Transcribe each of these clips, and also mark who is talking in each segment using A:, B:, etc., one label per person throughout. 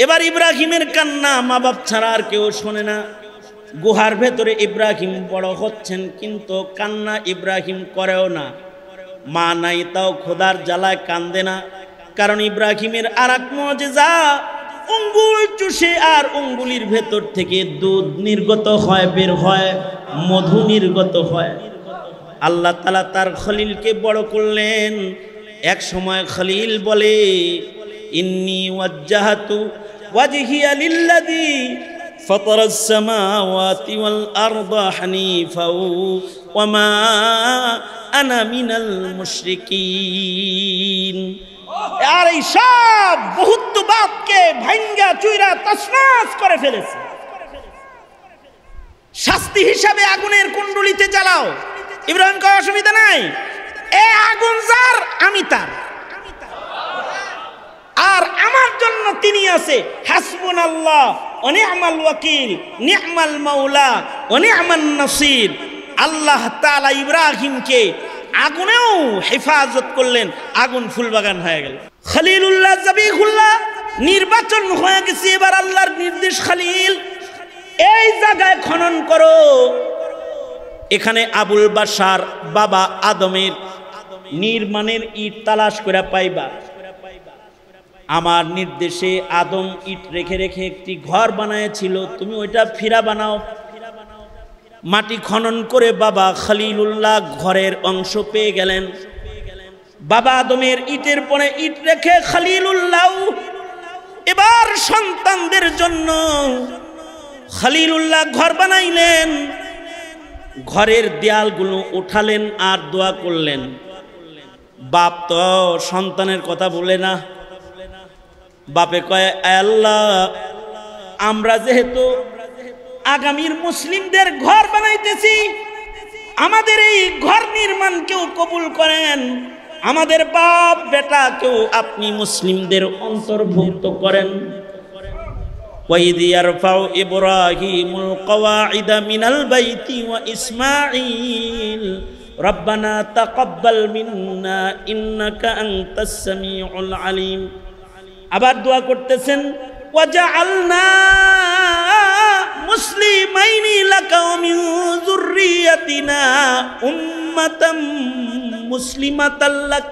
A: এবার ইব্রাহিমের কান্না মা বাপ ছাড়া আর কেউ শোনে না। গুহার ভেতরে ইব্রাহিম বড় হচ্ছেন, কিন্তু কান্না ইব্রাহিম করেও না। মা নাই তাও খোদার জ্বালায় কান্দে না, কারণ ইব্রাহিমের আর এক মুজিজা, আঙ্গুল চুষে আর আঙ্গুলির ভেতর থেকে দুধ নির্গত হয়, বের হয়, মধু নির্গত হয়। আল্লাহ তাআলা তার খলিলকে বড় করলেন। এক সময় খলিল বলে, ইন্নী ওয়াজ্জাহাতু ওয়াজহিয়া লিল্লাযী ফাতারাস সামাওয়াতি ওয়াল আরদা হানিফাও ওয়া মা আনা মিনাল মুশরিকিন। আর এই সব বহুত্ববাদকে ভাঙ্গা চুইরা তছনছ করে ফেলেছে। শাস্তি হিসাবে আগুনের কুণ্ডুলিতে জ্বালাও। ইব্রাহিম কয় অসুবিধা নাই, এ আগুন যার আমি তার, আর আমার জন্য তিনি আছে। হাসবুনাল্লাহ ওয়া নি'মাল ওয়াকিল, নি'মাল মাওলা ওয়া নি'মান নাসির। আল্লাহ তাআলা ইব্রাহিমকে আগুনেও হেফাজত করলেন, আগুন ফুলবাগান হয়ে গেল। খলিলুল্লাহ জাবিহুল্লাহ নির্বাচন হয়ে গেছে। এবার আল্লাহর নির্দেশ, খলিল এই জায়গায় খনন করো। এখানে আবুল বাশার বাবা আদমের নির্মাণের ইট তালাশ করে পাইবা। আমার নির্দেশে আদম ইট রেখে রেখে একটি ঘর বানায়েছিল, তুমি ওইটা ফিরা বানাও। মাটি খনন করে বাবা খলিলুল্লাহ ঘরের অংশ পেয়ে গেলেন। বাবা আদমের ইটের পরে ইট রেখে খলিলুল্লাহ এবার সন্তানদের জন্য খলিলুল্লাহ ঘর বানাইলেন। ঘরের দেয়ালগুলো উঠালেন আর দোয়া করলেন। বাপ তো সন্তানের কথা বলে না। বাপে কয়, আল্লাহ আমরা যেহেতু আগামীর মুসলিমদের ঘর বানাইতেছি, আমাদের এই ঘর নির্মাণ কেউ কবুল করেন, আমাদের বাপ বেটা কেউ আপনি মুসলিমদের অন্তর্ভুক্ত করেন। ওয়াইদ ইয়ারফাউ ইব্রাহিমুল কওয়াইদা মিনাল বাইতি ওয়া ইসমাঈল রব্বানা তাকাব্বাল মিন্না ইন্নাকা আনতাস সামিউল আলিম। আবার দোয়া করতেছেন, ওয়াজআলনা মুসলিমাইনি লাকা ওয়া মিন যুররিয়াতিনা উম্মাতাম মুসলিমাতাল লাক।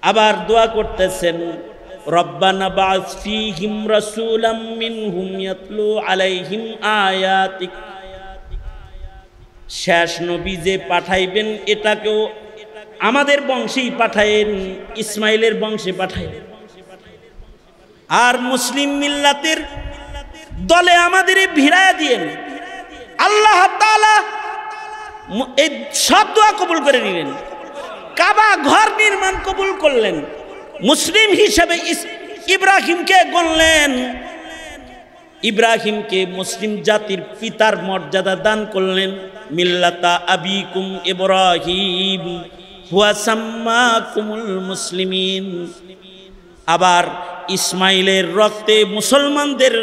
A: আবার দোয়া করতেছেন, রব্বানা বা'আস ফীহিম রাসূলাম মিনহুম ইয়াতলু আলাইহিম আয়াতিক। শেষ নবী যে পাঠাইবেন এটাকেও আমাদের বংশেই পাঠায়েন, ইসমাইলের বংশে পাঠাইবেন। আর মুসলিম মিল্লাতের দলে আমাদের ভিড়ায় দিয়েন। আল্লাহ তাআলা এই সব দোয়া কবুল করে নিলেন। কাবা ঘর নির্মাণ কবুল করলেন। মুসলিম হিসেবে ইব্রাহিমকে গণলেন। ইব্রাহিমকে মুসলিম জাতির পিতার মর্যাদা দান করলেন। মিল্লাতা আবিকুম ইব্রাহিম হুয়া সাম্মাকুমুল মুসলিমিন। আবার ইসমাইলের রক্তে মুসলমানদের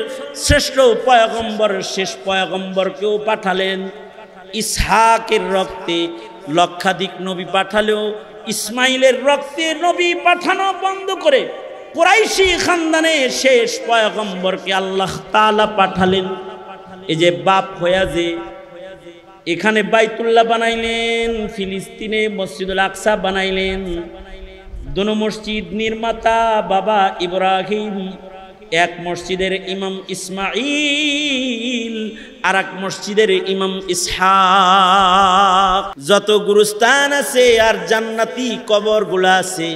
A: শ্রেষ্ঠ পয়গম্বর, শেষ পয়গম্বরকেও পাঠালেন। ইসহাকের রক্তে লক্ষাধিক নবী পাঠালেও ইসমাইলের রক্তে নবী পাঠানো বন্ধ করে কুরাইশি খানদানে শেষ পয়গম্বরকে আল্লাহ তাআলা পাঠালেন। এই যে বাপ হইয়া যে এখানে বাইতুল্লাহ বানাইলেন, ফিলিস্তিনে মসজিদুল আকসা বানাইলেন। দুনো মসজিদ নির্মাতা বাবা ইব্রাহিম। এক মসজিদের ইমাম ইসমাঈল, আর এক মসজিদের ইমাম ইসহাক। যত গুরুস্থান আছে আর জান্নাতি কবরগুলো আছে,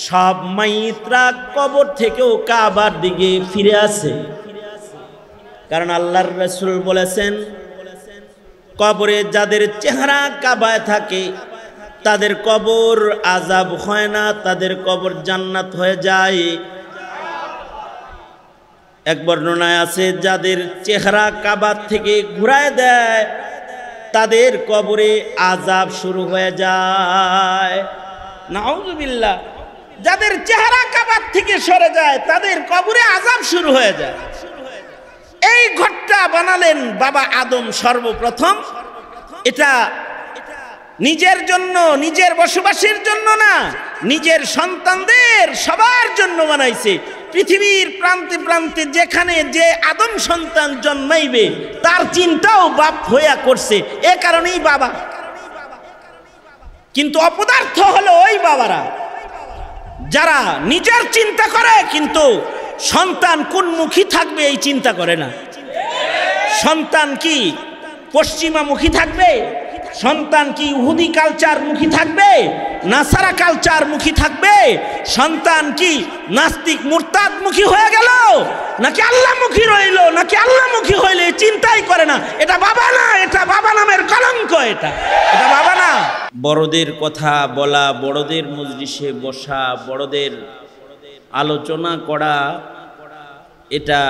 A: সব মাইতরা কবর থেকেও কাবার দিকে ফিরে আসে। কারণ আল্লাহর রাসূল বলেছেন, কবরে যাদের চেহারা কাবায় থাকে তাদের কবর আযাব হয় না, তাদের কবর জান্নাত হয়ে যায়। এক বর্ণনায় আছে, যাদের চেহারা কাবার থেকে ঘুরায় দেয় তাদের কবরে আযাব শুরু হয়ে যায়। নাউযুবিল্লাহ। যাদের চেহারা কাবার থেকে সরে যায় তাদের কবরে আযাব শুরু হয়ে যায়। এই ঘরটা বানালেন বাবা আদম সর্বপ্রথম। এটা নিজের জন্য, নিজের বসবাসের জন্য না, নিজের সন্তানদের সবার জন্য বানাইছে। পৃথিবীর প্রান্তে প্রান্তে যেখানে যে আদম সন্তান জন্মাইবে তার চিন্তাও বাপ হইয়া করছে, এ কারণেই বাবা। কিন্তু অপদার্থ হলো ওই বাবারা যারা নিজের চিন্তা করে কিন্তু সন্তান কোন মুখী থাকবে এই চিন্তা করে না। সন্তান কি পশ্চিমামুখী থাকবে? সন্তান কি ইহুদি কালচার মুখী থাকবে, নাসারা কালচার মুখী থাকবে? সন্তান কি নাস্তিক মুরতাদ মুখী হয়ে গেল, নাকি আল্লাহ মুখী রইল, নাকি আল্লাহ মুখী হইলে চিন্তাই করে না? এটা বাবা না, এটা বাবা নামের কলঙ্ক, এটা বাবা না। বড়দের কথা বলা, বড়দের মজলিসে বসা, বড়দের আলোচনা করা, এটা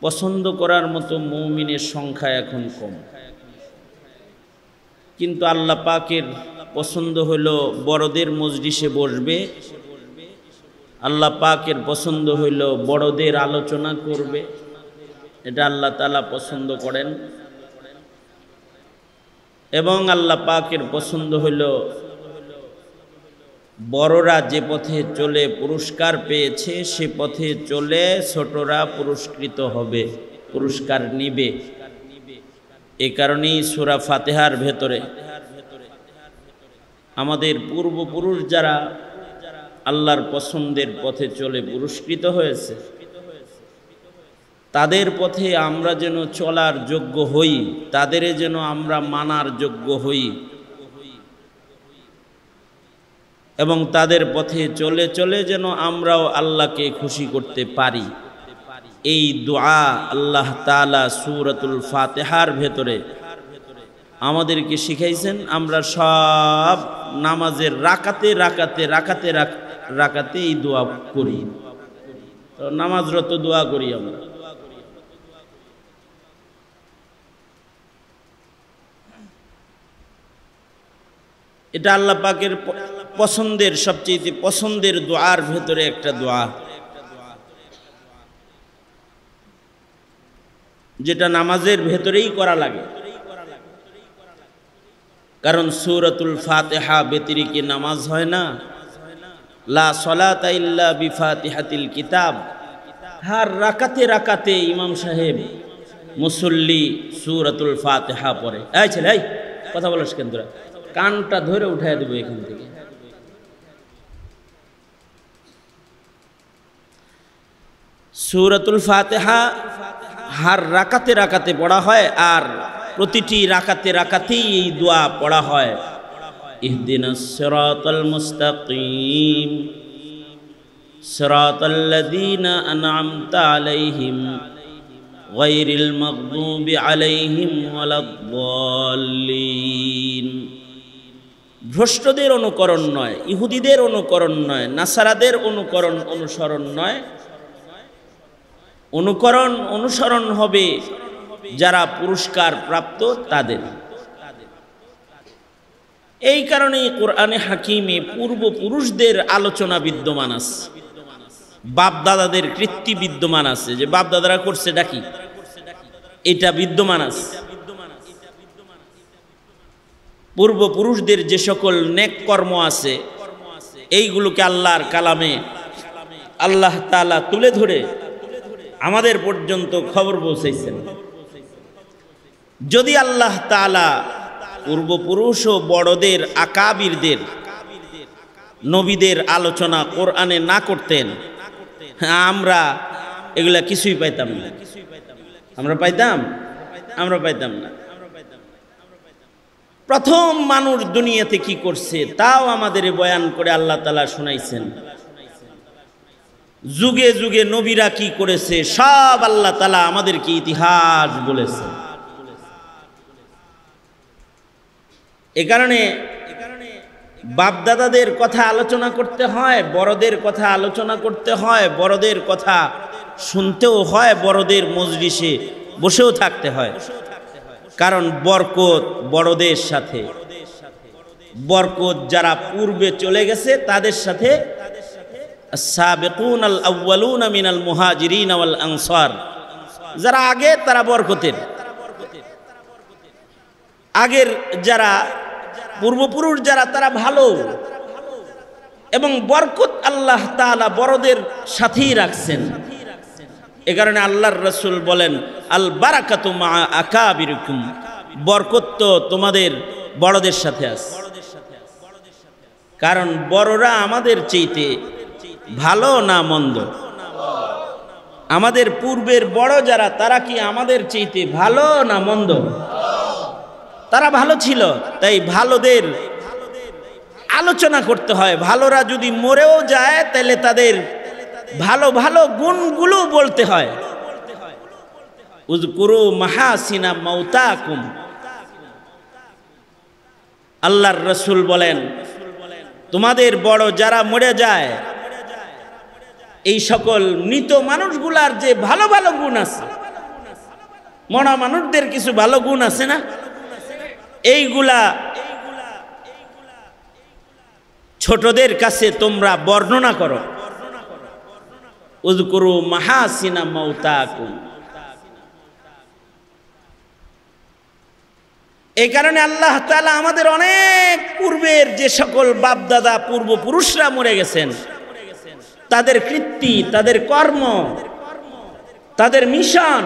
A: পছন্দ করার মতো মুমিনের সংখ্যা এখন কম। কিন্তু আল্লাহ পাকের পছন্দ হলো বড়দের মজলিসে বসবে, আল্লাহ পাকের পছন্দ হইল বড়দের আলোচনা করবে, এটা আল্লাহ তাআলা পছন্দ করেন। এবং আল্লাহ পাকের পছন্দ হইল বড়রা যে পথে চলে পুরস্কার পেয়েছে সে পথে চলে ছোটরা পুরস্কৃত হবে, পুরস্কার নিবে। এই কারণেই সূরা ফাতিহার ভেতরে আমাদের পূর্বপুরুষ যারা আল্লাহর পছন্দের পথে চলে পুরস্কৃত হয়েছে তাদের পথে আমরা যেন চলার যোগ্য হই, তাদের যেন আমরা মানার যোগ্য হই, এবং তাদের পথে চলে চলে যেন আমরাও আল্লাহকে খুশি করতে পারি। এই দোয়া আল্লাহ তাআলা সূরাতুল ফাতিহার ভেতরে আমাদেরকে শিখাইছেন। আমরা সব নামাজের রাকাতে রাকাতে রাকাতে রাকাতে এই দোয়া করি, তো নামাজরত দোয়া করি আমরা। এটা আল্লাহ পাকের পছন্দের, সবচেয়ে পছন্দের দোয়ার ভেতরে একটা দোয়া, যেটা নামাজের ভেতরেই করা লাগে। কারণ সূরাতুল ফাতিহা ব্যতিরেকে নামাজ হয় না। লা সলাতা ইল্লা বিফাতিহাতিল কিতাব। হার রাকাতে রাকাতে ইমাম সাহেব মুসল্লি সূরাতুল ফাতিহা পড়ে। এই ছেলে, এই কথা বলিস কেন তোরা? কানটা ধরে উঠায় দেবো এখান থেকে। সূরাতুল ফাতিহা হার রাকাতে রাকাতে পড়া হয়, আর প্রতিটি রাকাতে রাকাতেই এই দোয়া পড়া হয়। ইহদিনাস সিরাতাল মুস্তাকিম সিরাতাল্লাযীনা আন'আমতা আলাইহিম গায়রিল মাগদুবি আলাইহিম ওয়ালাদ-দাল্লিন। ভ্রষ্টদের অনুকরণ নয়, ইহুদিদের অনুকরণ নয়, নাসারাদের অনুসরণ নয়, অনুসরণ হবে যারা পুরস্কার প্রাপ্ত তাদের। এই কারণেই কোরআনে হাকিমে পূর্বপুরুষদের আলোচনা বিদ্যমান আছে, বাপ দাদাদের কৃতি বিদ্যমান আছে, যে বাপ দাদারা করছে ডাকি এটা বিদ্যমান আছে। পূর্বপুরুষদের যে সকল নেক কর্ম আছে এইগুলোকে আল্লাহর কালামে আল্লাহ তাআলা তুলে ধরে আমাদের পর্যন্ত খবর পৌঁছাইছেন। যদি আল্লাহ তাআলা পূর্বপুরুষ ও বড়দের আকাবিরদের নবীদের আলোচনা কোরআনে না করতেন, আমরা এগুলা কিছুই পাইতাম না। আমরা পাইতাম না। প্রথম মানুষ দুনিয়াতে কি করছে তাও আমাদের বয়ান করে আল্লাহ তাআলা শুনাইছেন। যুগে যুগে নবীরা কি করেছে সব আল্লাহ তাআলা আমাদেরকে ইতিহাস বলেছে। এ কারণে বাপদাদাদের কথা আলোচনা করতে হয়, বড়দের কথা আলোচনা করতে হয়, বড়দের কথা শুনতেও হয়, বড়দের মজলিসে বসেও থাকতে হয়। কারণ বরকত বড়দের সাথে, বরকত যারা পূর্বে চলে গেছে তাদের সাথে। আস-সাবিকুনাল আউয়ালুনা মিনাল মুহাজিরিন ওয়াল আনসার, যারা আগে তারা বরকতের, আগের যারা পূর্বপুরুষ যারা তারা ভালো, এবং বরকত আল্লাহ তাআলা বড়দের সাথেই রাখছেন। এ কারণে আল্লাহর রাসূল বলেন, আল বারাকাতু মা আকাবিরকুম, বরকত তো তোমাদের বড়দের সাথে আছে। কারণ বড়রা আমাদের চাইতে ভালো না মন্দ? আমাদের পূর্বের বড় যারা, তারা কি আমাদের চাইতে ভালো না মন্দ? তারা ভালো ছিল। তাই ভালোদের আলোচনা করতে হয়। ভালোরা যদি মরেও যায় তাহলে তাদের ভালো ভালো গুণগুলো বলতে হয়। উযকুরু মাহাসিনা মাউতাকুম, আল্লাহর রাসূল বলেন, তোমাদের বড় যারা মরে যায়, এই সকল মৃত মানুষগুলার যে ভালো ভালো গুণ আছে, মরা মানুষদের কিছু ভালো গুণ আছে না, এইগুলা ছোটদের কাছে তোমরা বর্ণনা করো। উযকুরু মাহাসিনা মাউতাকুম। এই কারণে আল্লাহ তাআলা আমাদের অনেক পূর্বের যে সকল বাপদাদা পূর্বপুরুষরা মরে গেছেন, তাদের কীর্তি, তাদের কর্ম, তাদের মিশন,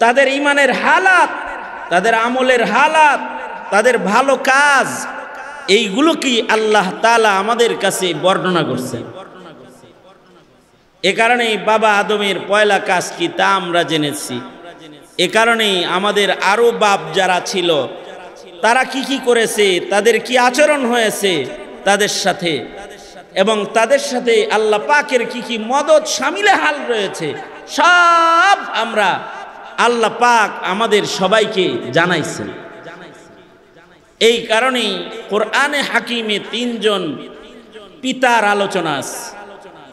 A: তাদের ঈমানের হালাত, তাদের আমলের হালাত, তাদের ভালো কাজ, এইগুলো কি আল্লাহ তাআলা আমাদের কাছে বর্ণনা করছেন। এ কারণেই বাবা আদমের পয়লা কাজ কি তা আমরা জেনেছি। এ কারণেই আমাদের আরো বাপ যারা ছিল তারা কি কি করেছে, তাদের কি আচরণ হয়েছে তাদের সাথে, এবং তাদের সাথে আল্লাহ পাকের কি কি মদদ শামিলে হাল রয়েছে, সব আমরা আল্লাহ পাক আমাদের সবাইকে জানাইছেন। এই কারণেই কোরআনে হাকিমে তিনজন পিতার আলোচনা আছে,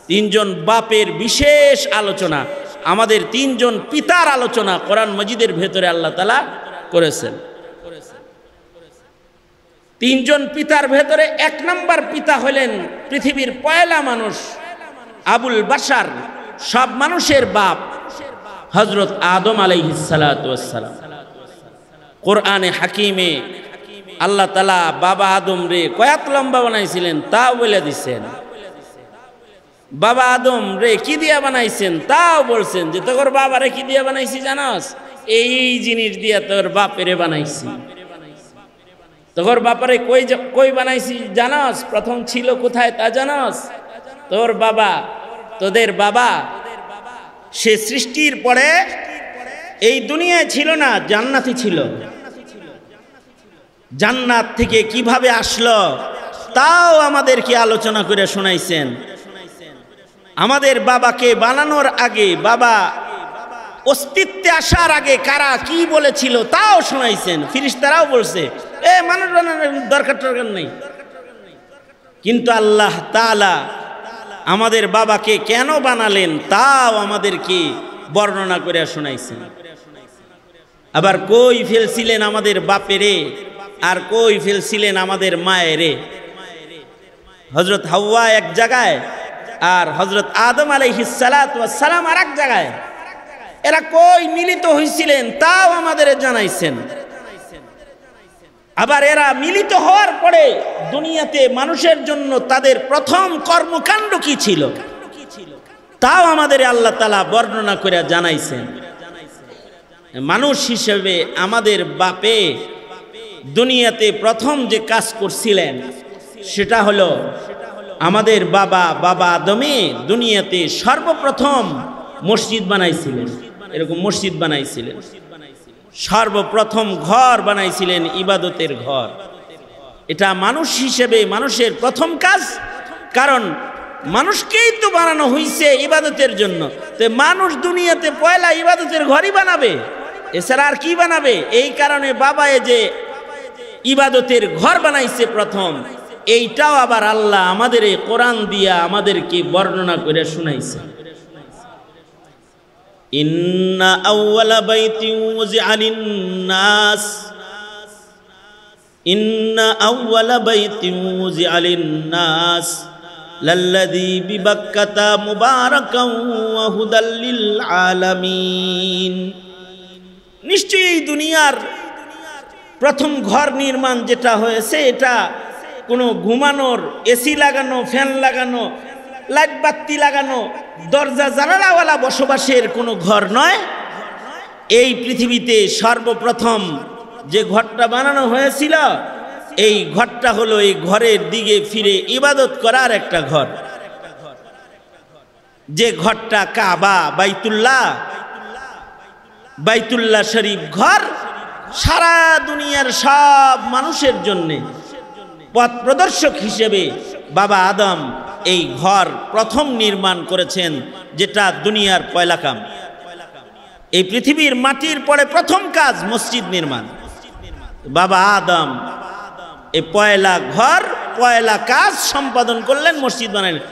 A: তিনজন বাপের বিশেষ আলোচনা, আমাদের তিনজন পিতার আলোচনা কোরআন মাজিদের ভেতরে আল্লাহ তাআলা করেছেন। তিনজন পিতার ভেতরে এক নম্বর পিতা হলেন পৃথিবীর পয়লা মানুষ, আবুল বাশার, সব মানুষের বাপ, হযরত আদম আলাইহিস সালাতু ওয়াস সালাম। কোরআনে হাকিমে আল্লাহ তাআলা বাবা আদম রে কয়াত লম্বা বানাইছিলেন তাও বলে দিছেন। বাবা আদম রে কি দিয়া বানাইছেন তাও বলছেন, যে তোর বাবারে কি দিয়া বানাইছি জানাস? এই জিনিস দিয়া তোর বাপেরে বানাইছি। তোর বাপারে কই বানাইছি জানাস? প্রথম ছিল কোথায় তা জানাস? তোর বাবা, তোদের বাবা, সে সৃষ্টির পরে এই দুনিয়ায় ছিল না, জান্নাতে ছিল। জান্নাত থেকে কিভাবে আসলো তাও আমাদেরকে আলোচনা করে শোনাইছেন। আমাদের বাবাকে বানানোর আগে, বাবা অস্তিত্বে আসার আগে কারা কি বলেছিল তাও শোনাইছেন। ফেরেশতারাও বলছে মানুষ বানানোর দরকার নেই। কিন্তু আল্লাহ তাআলা আমাদের বাবাকে কেন বানালেন তাও আমাদেরকে বর্ণনা করে শোনাইছেন। আবার কই ফেলছিলেন আমাদের বাপেরে, আর কই ফেলছিলেন আমাদের মায়েরে। হযরত হাওয়া এক জায়গায় আর হযরত আদম আলাইহিস সালাতু ওয়াস সালাম আর এক জায়গায়। এরা কই মিলিত হয়েছিলেন তাও আমাদের জানাইছেন। আবার এরা মিলিত হওয়ার পরে দুনিয়াতে মানুষের জন্য তাদের প্রথম কর্মকাণ্ড কি ছিল তাও আমাদের আল্লাহ তাআলা বর্ণনা করে জানাইছেন। মানুষ হিসেবে আমাদের বাপে দুনিয়াতে প্রথম যে কাজ করছিলেন সেটা হলো আমাদের বাবা আদমে দুনিয়াতে সর্বপ্রথম মসজিদ বানাইছিলেন। এরকম মসজিদ বানাইছিলেন, সর্বপ্রথম ঘর বানাইছিলেন, ইবাদতের ঘর। এটা মানুষ হিসেবে মানুষের প্রথম কাজ, কারণ মানুষকেই তো বানানো হয়েছে ইবাদতের জন্য। তো মানুষ দুনিয়াতে পয়লা ইবাদতের ঘরই বানাবে, এছাড়া আর কি বানাবে? এই কারণে বাবা যে ইবাদতের ঘর বানাইছে প্রথম, এইটাও আবার আল্লাহ আমাদের এই কোরআন দিয়া আমাদেরকে বর্ণনা করে শুনাইছে। ইন্না আউওয়ালা বাইতিন উযিআ লিন-নাস, ইন্না আউওয়ালা বাইতিন উযিআ লিন-নাস লাল্লাযী বিবাক্কাতা মুবারাকান ওয়া হুদাল লিল আলামিন। নিশ্চয়ই দুনিয়ার প্রথম ঘর নির্মাণ যেটা হয়েছে এটা কোনো ঘুমানোর এসি লাগানো, ফ্যান লাগানো, লাইট বাতি লাগানো, দরজা জানালাওয়ালা বসবাসের কোনো ঘর নয়। এই পৃথিবীতে সর্বপ্রথম যে ঘরটা বানানো হয়েছিল, এই ঘরটা হলো এই ঘরের দিকে ফিরে ইবাদত করার একটা ঘর, যে ঘরটা কাবা, বাইতুল্লাহ শরীফ ঘর সারা দুনিয়ার সব মানুষের জন্য পথ প্রদর্শক হিসেবে বাবা আদম এই ঘর প্রথম নির্মাণ করেছেন, যেটা দুনিয়ার পয়লা কাম। এই পৃথিবীর মাটির পরে প্রথম কাজ মসজিদ নির্মাণ। বাবা আদম এই পয়লা ঘর, পয়লা কাজ সম্পাদন করলেন, মসজিদ বানাইলেন।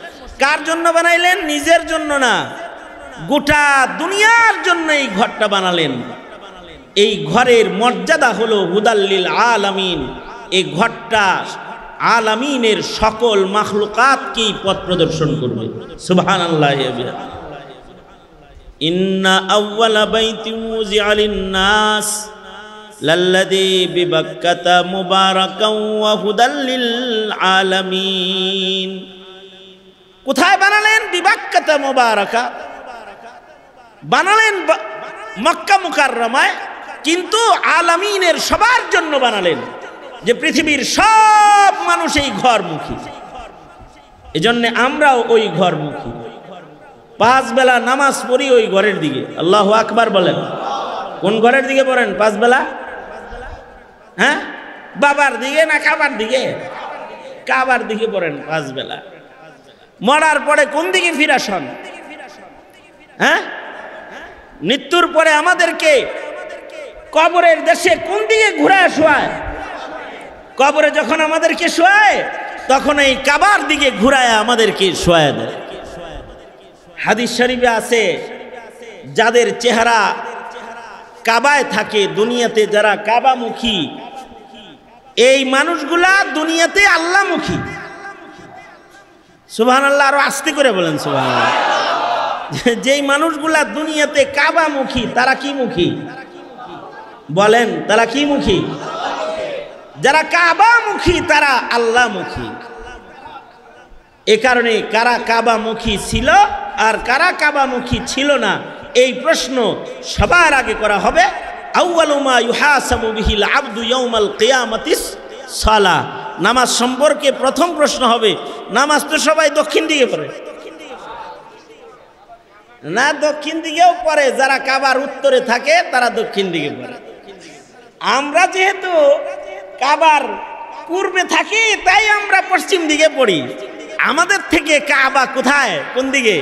A: কার জন্য বানাইলেন? নিজের জন্য না, গোটা দুনিয়ার জন্য এই ঘরটা বানালেন। এই ঘরের মর্যাদা হলো হুদাল্লিল আলামিন। এই ঘরটা আলামিনের সকল মাখলুকাতকেই পথ প্রদর্শন করবে। সুবহানাল্লাহ। ইন্না আউওয়ালা বাইতিন উযিআ লিন-নাস লাল্লাযী বিবাক্কাতা মুবারাকান ওয়া হুদাল লিল আলামিন। কোথায় বানালেন? বিবাক্কাতা মুবারাকা বানালেন মক্কা মুকাররমায়, কিন্তু আলামিনের সবার জন্য বানালেন, যে পৃথিবীর সব মানুষ এই ঘরমুখী। এজন্য আমরাও ওই ঘরমুখী। 5 বেলা নামাজ পড়ি ওই ঘরের দিকে। আল্লাহু আকবার বলেন। কোন ঘরের দিকে পড়েন 5 বেলা? হ্যাঁ, বাবার দিকে না কাবার দিকে? কাবার দিকে পড়েন 5 বেলা। মরার পরে কোন দিকে ফিরাসন? হ্যাঁ, মৃত্যুর পরে আমাদেরকে কবরের দেশে কোন দিকে ঘুরায় শোয়ায়? কবরে যখন আমাদেরকে শোয়ায় তখন এই কাবার দিকে ঘুরায় আমাদেরকে শোয়ায় দেয়। হাদিস শরীফে আছে, যাদের চেহারা কাবায় থাকে, দুনিয়াতে যারা কাবামুখী, এই মানুষগুলা দুনিয়াতে আল্লাহমুখী। সুবহানাল্লাহ। আরো আস্তে করে বলেন সুবহানাল্লাহ। যেই মানুষগুলা দুনিয়াতে কাবামুখী, তারা কি মুখী বলেন? তারা কি মুখী? যারা কাবামুখী তারা আল্লাহমুখী। এ কারণে কারা কাবামুখী ছিল আর কারা কাবামুখী ছিল না, এই প্রশ্ন সবার আগে করা হবে। আউয়ালু মা ইউহাসাবু বিহিল আবদু ইয়াউমাল কিয়ামাতিস সালাহ। নামাজ সম্পর্কে প্রথম প্রশ্ন হবে, নামাজ তো সবাই দক্ষিণ দিকে পড়ে না? দক্ষিণ দিকেও পড়ে, যারা কাবার উত্তরে থাকে তারা দক্ষিণ দিকে পড়ে। আমরা যেহেতু কাবার পূর্বে থাকি তাই আমরা পশ্চিম দিকে পড়ি। আমাদের থেকে কাবা কোথায়, কোন দিকে?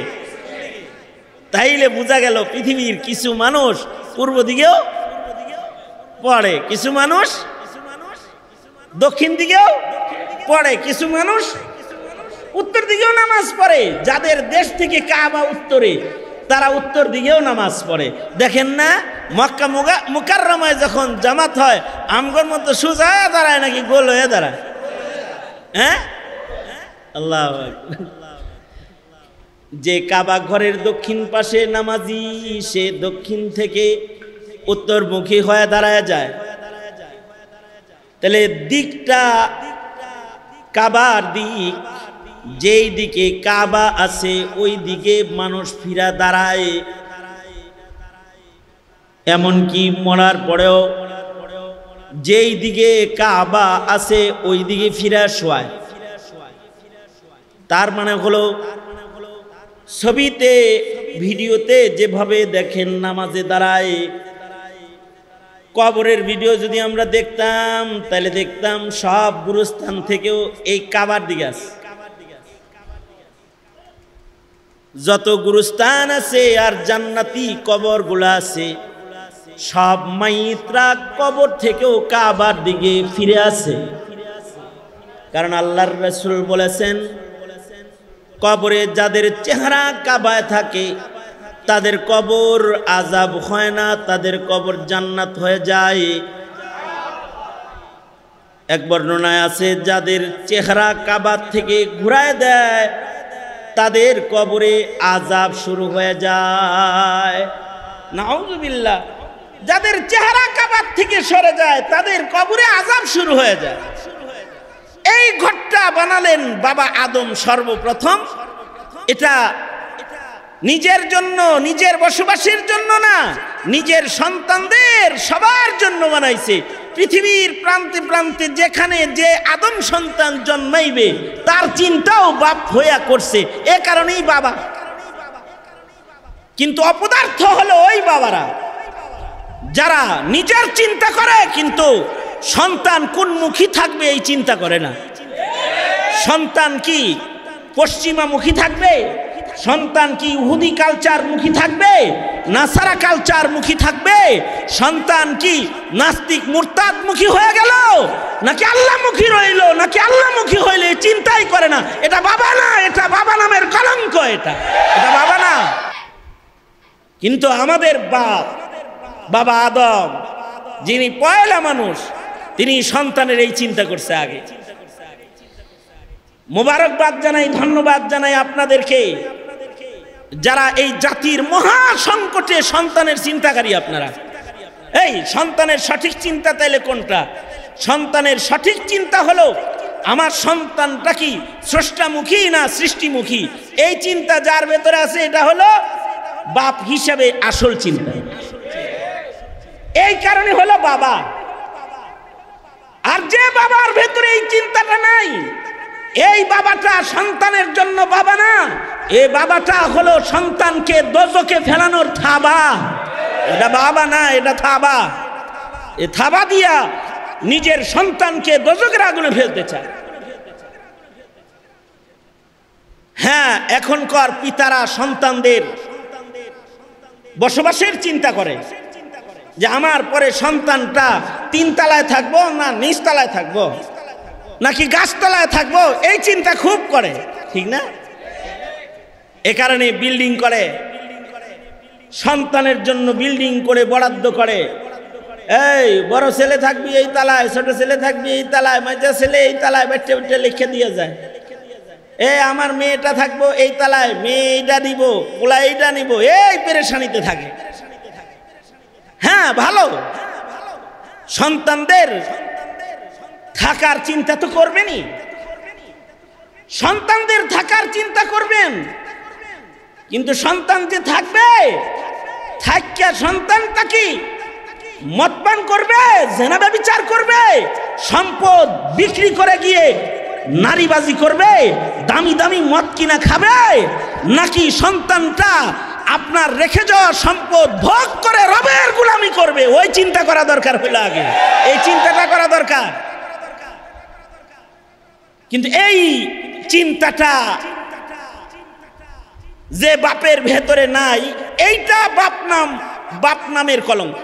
A: তাইলে বোঝা গেল পৃথিবীর কিছু মানুষ পূর্ব দিকেও পড়ে, কিছু মানুষ দক্ষিণ দিকেও পড়ে, কিছু মানুষ উত্তর দিকেও নামাজ পড়ে। যাদের দেশ থেকে কাবা উত্তরে, তারা উত্তর দিকেও নামাজ পড়ে। দেখেন না, মক্কা মুকাররমায় যখন জামাত হয়, আমগর মতো সোজা দাঁড়ায় নাকি গোল হয়ে দাঁড়ায়? হ্যাঁ, আল্লাহু আকবার। যে কাবা ঘরের দক্ষিণ পাশে নামাজি, সে দক্ষিণ থেকে উত্তরমুখী হয়ে দাঁড়ায় যায়। তাহলে দিকটা কাবার দিক, যেই দিকে কাবা আছে ওই দিকে মানুষ ফিরা দাঁড়ায়। এমনকি মরার পরেও যেই দিকে কাবা আছে ওই দিকে ফিরা শোয়ায়। তার মানে হলো, ছবিতে ভিডিওতে যেভাবে দেখেন নামাজে দাঁড়ায়, কবরের ভিডিও যদি আমরা দেখতাম তাহলে দেখতাম সব গুরুস্থান থেকেও এই কাবার দিকে আছে। যত গুরুস্থান আছে আর জান্নাতি কবরগুলো আছে, সব মাইতরা কবর থেকেও কাবার দিকে ফিরে আসে। কারণ আল্লাহর রাসূল বলেছেন, কবরে যাদের চেহারা কাবায় থাকে তাদের কবর আযাব হয় না, তাদের কবর জান্নাত হয়ে যায়। এক বর্ণনায় আছে, যাদের চেহারা কাবার থেকে ঘুরায় দেয় তাদের কবরে আযাব শুরু হয়ে যায়। নাউযুবিল্লাহ। যাদের চেহারা কাবার থেকে সরে যায় তাদের কবরে আযাব শুরু হয়ে যায়। এই ঘরটা বানালেন বাবা আদম সর্বপ্রথম। এটা নিজের জন্য, নিজের বসবাসের জন্য না, নিজের সন্তানদের সবার জন্য বানাইছে। পৃথিবীর প্রান্তে প্রান্তে যেখানে যে আদম সন্তান জন্মাইবে তার চিন্তাও বাপ হইয়া করছে, এ কারণেই বাবা। কিন্তু অপদার্থ হলো ওই বাবারা যারা নিজের চিন্তা করে কিন্তু সন্তান কোন মুখী থাকবে এই চিন্তা করে না। সন্তান কি পশ্চিমা মুখী থাকবে? সন্তান কি ইহুদি কালচার মুখী থাকবে, নাসারা কালচার মুখী থাকবে? সন্তান কি নাস্তিক মুরতাদ মুখী হয়ে গেল, নাকি আল্লাহ মুখী রইল, নাকি আল্লাহ মুখী হইলে চিন্তাই করে না? এটা বাবা না, এটা বাবা নামের কলঙ্ক, এটা বাবা না। কিন্তু আমাদের বাবা আদম, যিনি পয়লা মানুষ, তিনি সন্তানের এই চিন্তা করছে আগে। মোবারকবাদ জানাই, ধন্যবাদ জানাই আপনাদেরকে যারা এই জাতির মহা সংকটে সন্তানের চিন্তাকারী। আপনারা এই সন্তানের সঠিক চিন্তা তাইলে কোনটা? সন্তানের সঠিক চিন্তা হলো আমার সন্তানটা কি স্রষ্টামুখী না সৃষ্টিমুখী। এই চিন্তা যার ভেতরে আছে এটা হলো বাপ হিসাবে আসল চিন্তা। এই কারণে হলো বাবা। আর যে বাবার ভেতরে এই চিন্তাটা নাই, এই বাবাটা সন্তানের জন্য বাবা না, এই বাবাটা হলো সন্তানকে দোজখে ফেলানোর থাবা। এটা বাবা না, এটা থাবা। এ থাবা দিয়া নিজের সন্তানকে দোজখের আগুনে ফেলতে চায়। হ্যাঁ, এখনকার পিতারা সন্তানদের বসবাসের চিন্তা করে যে আমার পরে সন্তানটা 3 তলায় থাকবো না নিচ তলায় থাকবো, নাকি গাছতলায় থাকবো, এই চিন্তা খুব করে, ঠিক না? এ কারণে বিল্ডিং করে, সন্তানের জন্য বিল্ডিং করে বরাদ্দ করে। এই বড় ছেলে থাকবি এই তালায়, ছোট ছেলে থাকবি এই তালায়, মাঝা ছেলে এই তালায়, বেটে বেটে লিখে দিয়ে যায়। আমার মেয়েটা থাকবো এই তালায়, মেয়ে এইটা দিব, পোলা এইটা নিব, এই পেরেশানিতে থাকে। হ্যাঁ ভালো, সন্তানদের থাকার চিন্তা তো করবেনই, সন্তানদের থাকার চিন্তা করবেন। কিন্তু সন্তান যে থাকবে, থাকিয়া সন্তানটা কি মদপান করবে, জেনা ব্যভিচার করবে, সম্পদ বিক্রি করে গিয়ে নারীবাজি করবে, দামি দামি মদ কিনা খাবে, নাকি সন্তানটা আপনার রেখে যাওয়া সম্পদ ভোগ করে রবের গোলামি করবে? ওই চিন্তা করা দরকার হলো আগে, এই চিন্তাটা করা দরকার। কিন্তু এই চিন্তাটা যে বাপের ভেতরে নাই, এইটা বাপ নামের কলঙ্ক।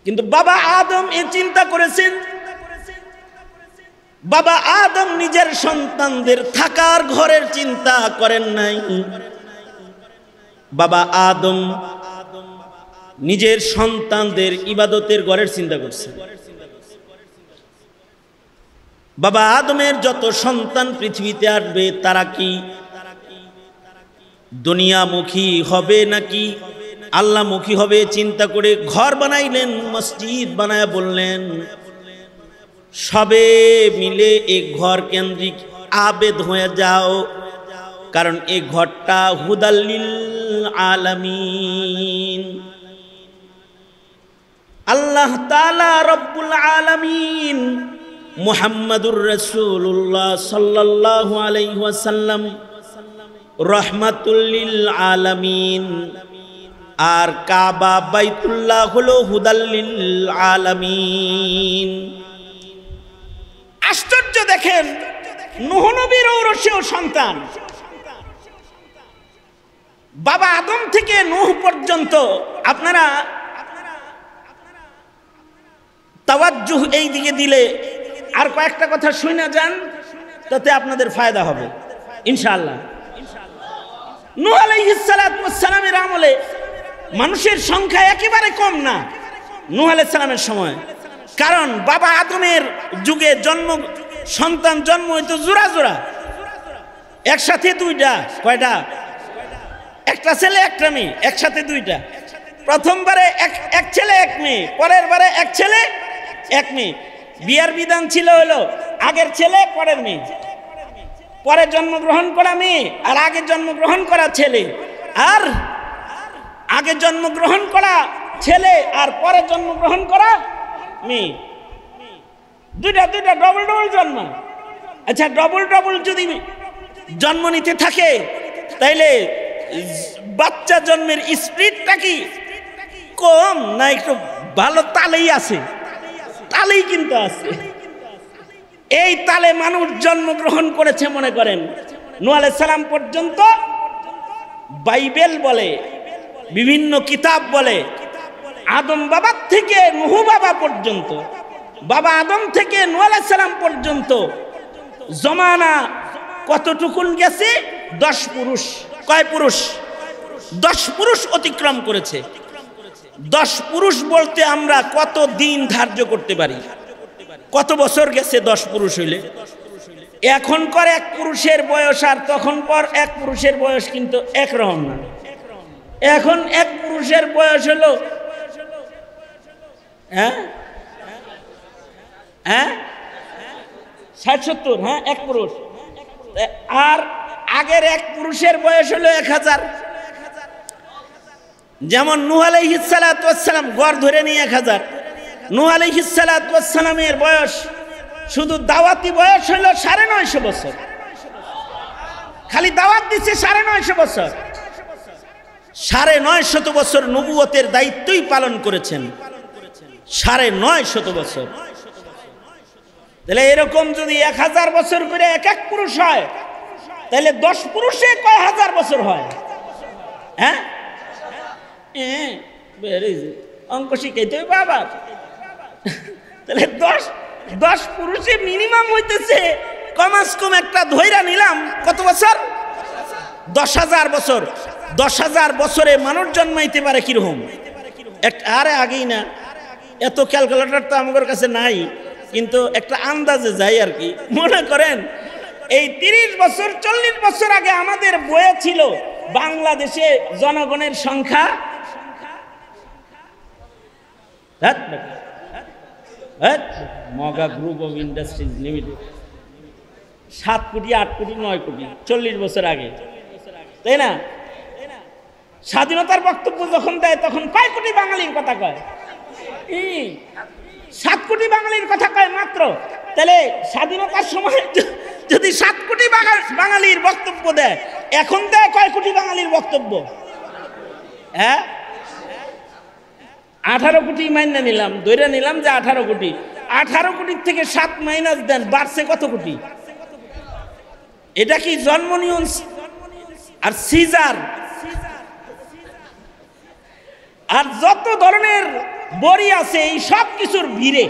A: কিন্তু বাবা আদম এই চিন্তা করেছেন। বাবা আদম নিজের সন্তানদের থাকার ঘরের চিন্তা করেন নাই। বাবা আদম নিজের সন্তানদের ইবাদতের ঘরের চিন্তা করছেন। বাবা আদমের যত সন্তান পৃথিবীতে আসবে তারা কি দুনিয়ামুখী হবে নাকি আল্লাহমুখী হবে চিন্তা করে ঘর বানাইলেন, মসজিদ বানায় বললেন সবে মিলে এক ঘর কেন্দ্রিক আবেদ হয়ে যাও, কারণ এই ঘরটা হুদাল্লিল আলামিন। আল্লাহ তাআলা রব্বুল আলামিন মুহাম্মাদুর রাসূলুল্লাহ সাল্লাল্লাহু আলাইহি ওয়াসাল্লাম রাহমাতুল লিল আলামিন, আর কাবা বাইতুল্লাহ হলো হুদাল্লিল আলামিন। আশ্চর্য দেখেন, নূহ নবীর ঔরসেও সন্তান। বাবা আদম থেকে নূহ পর্যন্ত আপনারা তাওয়াজ্জুহ এই দিকে দিলে আর কয়েকটা কথা শুনে যান, তাতে আপনাদের ফায়দা হবে ইনশাআল্লাহ। নূহ আলাইহিস সালাতু ওয়াস সালামের আমলে মানুষের সংখ্যা একেবারে কম না নূহ আলাইহিস সালামের সময়, কারণ বাবা আদমের যুগে সন্তান জন্ম হইতো জোড়া জোড়া, একসাথে দুইটা। কয়টা? একটা ছেলে একটা মেয়ে, একসাথে দুইটা। প্রথমবারে এক ছেলে এক মেয়ে, পরের বারে এক ছেলে এক মেয়ে। বিয়ার বিধান ছিল হলো আগের ছেলে পরের মেয়ে, পরে জন্মগ্রহণ করা মেয়ে আর আগে জন্মগ্রহণ করা ছেলে, আর আগে জন্মগ্রহণ করা ছেলে আর পরে জন্মগ্রহণ করা মেয়ে, দুইটা দুইটা ডবল ডবল জন্ম। আচ্ছা ডবল ডবল যদি জন্ম নিতে থাকে তাইলে বাচ্চা জন্মের স্পিডটা কি কম না একটু ভালো তালেই আছে? তালেই কিন্তু আছে। এই তালে মানুষ জন্মগ্রহণ করেছে। মনে করেন নূহ আলাইহিস সালাম পর্যন্ত বাইবেল বলে, বিভিন্ন কিতাব বলে, আদম বাবার থেকে নূহ বাবা পর্যন্ত, বাবা আদম থেকে নূহ আলাইহিস সালাম পর্যন্ত জমানা কতটুকুন গেছে? 10 পুরুষ। কয় পুরুষ? 10 পুরুষ অতিক্রম করেছে। 10 পুরুষ বলতে আমরা কত দিন ধার্য করতে পারি? কত বছর গেছে 10 পুরুষ হইলে? এখনকার এক পুরুষের বয়স আর তখনকার এক পুরুষের বয়স কিন্তু একরকম না। এখন এক পুরুষের বয়স হলো 60-70, হ্যাঁ এক পুরুষ। আর আগের এক পুরুষের বয়স হলো 1000। যেমন নূহ আলাইহিস সালাতু ওয়াস সালাম গড় ধরে নিয়ে 1000। নূহ আলাইহিস সালাতু ওয়াস সালামের বয়স শুধু দাওয়াতি বয়স হলো 950 বছর। খালি দাওয়াত দিচ্ছে 950 বছর। 950 বছর নবুয়তের দায়িত্বই পালন করেছেন। 950 বছর। তাহলে এরকম যদি 1000 বছর করে এক এক পুরুষ হয় তাহলে 10 পুরুষে কয় হাজার বছর হয়? হ্যাঁ অঙ্ক শিখাইতে হবে বাবা। তাহলে 10 পুরুষে মিনিমাম হইতেছে কমাস কম একটা ধৈরা নিলাম কত বছর? 10,000 বছর। 10,000 বছরে মানুষ জন্মাইতে পারে কিরকম? আরে আগেই না, এত ক্যালকুলেটর তো আমাদের কাছে নাই, কিন্তু একটা আন্দাজে যাই আর কি। মনে করেন এই 30 বছর 40 বছর আগে আমাদের বইয়ে ছিল বাংলাদেশে জনগণের সংখ্যা মগা গ্রুপ অফ ইন্ডাস্ট্রিজ লিমিটেড 7 কোটি 8 কোটি 9 কোটি 40 বছর আগে, তাই না? স্বাধীনতার বক্তব্য যখন দেয় তখন কয় কোটি বাঙালির কথা কয়? 7 কোটি বাঙালির কথা কয় মাত্র। তাহলে স্বাধীনতার সময় যদি 7 কোটি বাঙালির বক্তব্য দেয়, এখন দেয় কয় কোটি বাঙালির বক্তব্য? হ্যাঁ 18 কোটি মাইনা নিলাম, ধরে নিলাম যে 18 কোটি। 18 কোটির থেকে 7 মাইনাস দেন, বাড়ছে কত কোটি? এটা কি জন্ম নিয়ম আর সিজার আর যত ধরনের বড়ি আছে এই সব কিছুর ভিড়ে,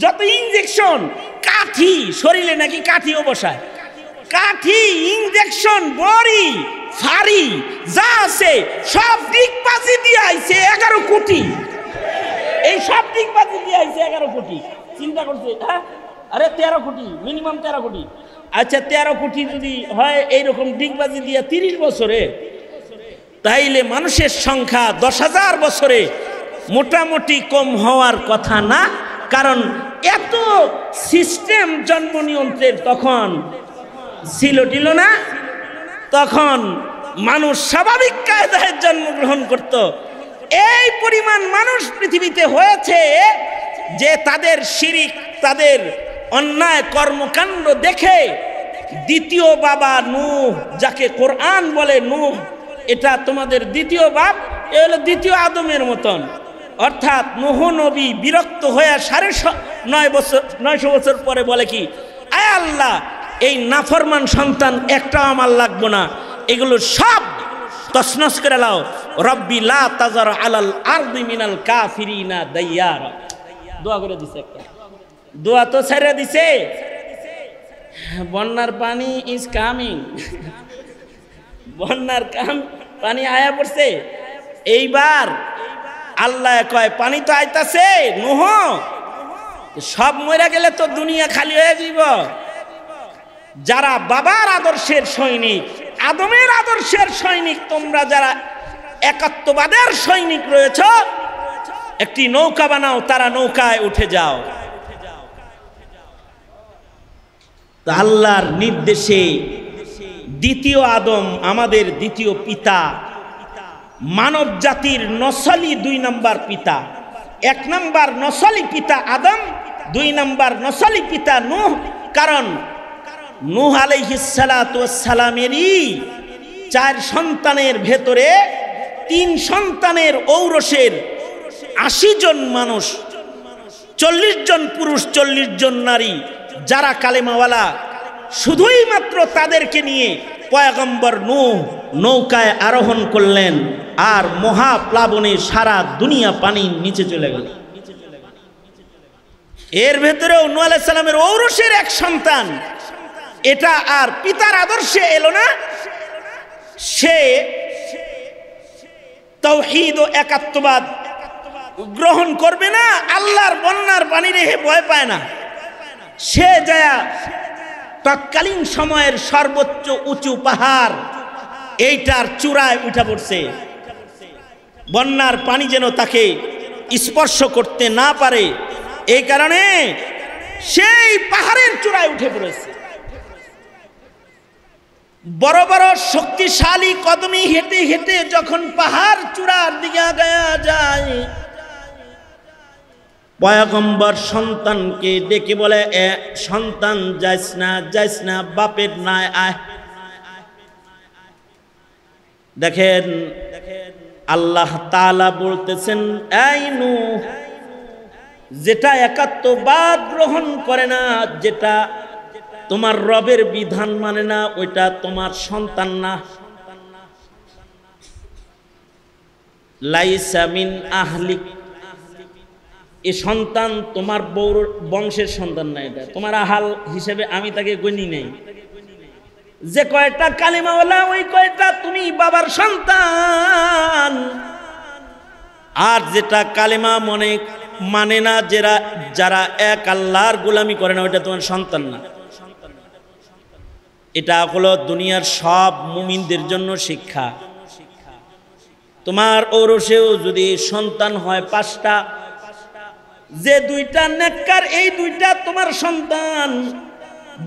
A: যত ইনজেকশন, কাঠি, শরীরে নাকি কাঠিও বসায়, কাঠি, ইনজেকশন, বড়ি, ফাড়ি যা আছে সব দিকবাজি দিয়ে আইছে 11 কোটি। এই সব দিকবাজি দিয়ে আইছে 11 কোটি। চিন্তা করছে, হ্যাঁ আরে 13 কোটি, মিনিমাম 13 কোটি। আচ্ছা 13 কোটি যদি হয় এইরকম দিকবাজি দিয়ে 30 বছরে, তাইলে মানুষের সংখ্যা 10,000 বছরে মোটামুটি কম হওয়ার কথা না। কারণ এত সিস্টেম জন্ম নিয়ন্ত্রণের তখন ছিল না। তখন মানুষ স্বাভাবিক কায়দায় জন্মগ্রহণ করত। এই পরিমাণ মানুষ পৃথিবীতে হয়েছে যে তাদের শিরিক, তাদের অন্যায় কর্মকাণ্ড দেখে দ্বিতীয় বাবা নূহ, যাকে কোরআন বলে নূহ, এটা তোমাদের দ্বিতীয় বাপ, এ হলো দ্বিতীয় আদমের মতন। অর্থাৎ নূহ নবী বিরক্ত হয়ে 950 বছর পরে বলে কি, আয় আল্লাহ এই নাফরমান সন্তান একটাও আমার লাগবো না, এগুলো সব তছনছ করে লাও। রব্বি লা তাজার আলাল আরদি মিনাল কাফিরিনা দাইয়ারা। দোয়া করে দিছে, একটা দোয়া তো ছেড়ে দিছে। বন্যার পানি ইজ কামিং, বন্যার পানি আয়া পড়ছে। এইবার আল্লাহ কয় পানি তো আইতাছে, নূহ সব মরে গেলে তো দুনিয়া খালি হয়ে যাব। যারা বাবার আদর্শের সৈনিক, আদমের আদর্শের সৈনিক, তোমরা যারা একাত্মবাদের সৈনিক রয়েছ, একটি নৌকা বানাও, তারা নৌকায় উঠে যাও। আল্লাহর নির্দেশে দ্বিতীয় আদম, আমাদের দ্বিতীয় পিতা, মানব জাতির নসলি 2 নম্বর পিতা। 1 নম্বর নসলি পিতা আদম, 2 নম্বর নসলি পিতা নূহ। কারণ নূহ আলাইহিস সালাতু ওয়াস সালামেরই 4 সন্তানের ভেতরে 3 সন্তানের ঔরসের 80 জন মানুষ, 40 জন পুরুষ 40 জন নারী, যারা কালেমাওয়ালা, শুধুই মাত্র তাদেরকে নিয়ে পয়গম্বর নূহ নৌকায় আরোহণ করলেন, আর মহাপ্লাবনে সারা দুনিয়া পানির নিচে চলে গেল। এর ভেতরেও নূহ আলাইহিস সালামের ঔরসের 1 সন্তান, এটা আর পিতার আদর্শে এলো না। সে তাওহীদ ও একাত্মবাদ গ্রহণ করবে না, আল্লাহর বন্যার পানি রেখে ভয় পায় না। সে যায় তৎকালীন সময়ের সর্বোচ্চ উঁচু পাহাড়, এইটার চূড়ায় উঠে পড়ছে, বন্যার পানি যেন তাকে স্পর্শ করতে না পারে, এই কারণে সেই পাহাড়ের চূড়ায় উঠে পড়েছে। বড় বড় শক্তিশালী কদমে হেঁটে হেঁটে যখন পাহাড় চূড়ার দিকে আগায়া যায়, পয়গম্বর সন্তানকে ডেকে বলে, সন্তান যাইস না, বাপের নাই আয়। দেখেন আল্লাহ তাআলা বলতেছেন, এই নূহ, যেটা একাত্মবাদ গ্রহণ করে না, যেটা তোমার রবের বিধান মানে না, ওইটা তোমার সন্তান না। লাইসা মিন আহলিক, এই সন্তান তোমার বউর বংশের সন্তান না, এটা তোমার আহাল হিসেবে আমি তাকে গণি নেই। যে কয়টা কালিমাওয়ালা, ওই কয়টা তুমি বাবার সন্তান। আর যেটা কালিমা মানে না, যারা এক আল্লাহর গোলামি করে না, ওইটা তোমার সন্তান না। এটা হলো দুনিয়ার সব মুমিনদের জন্য শিক্ষা। তোমার ঔরসেও যদি সন্তান হয় 5টা, যে 2টা নেককার, এই 2টা তোমার সন্তান।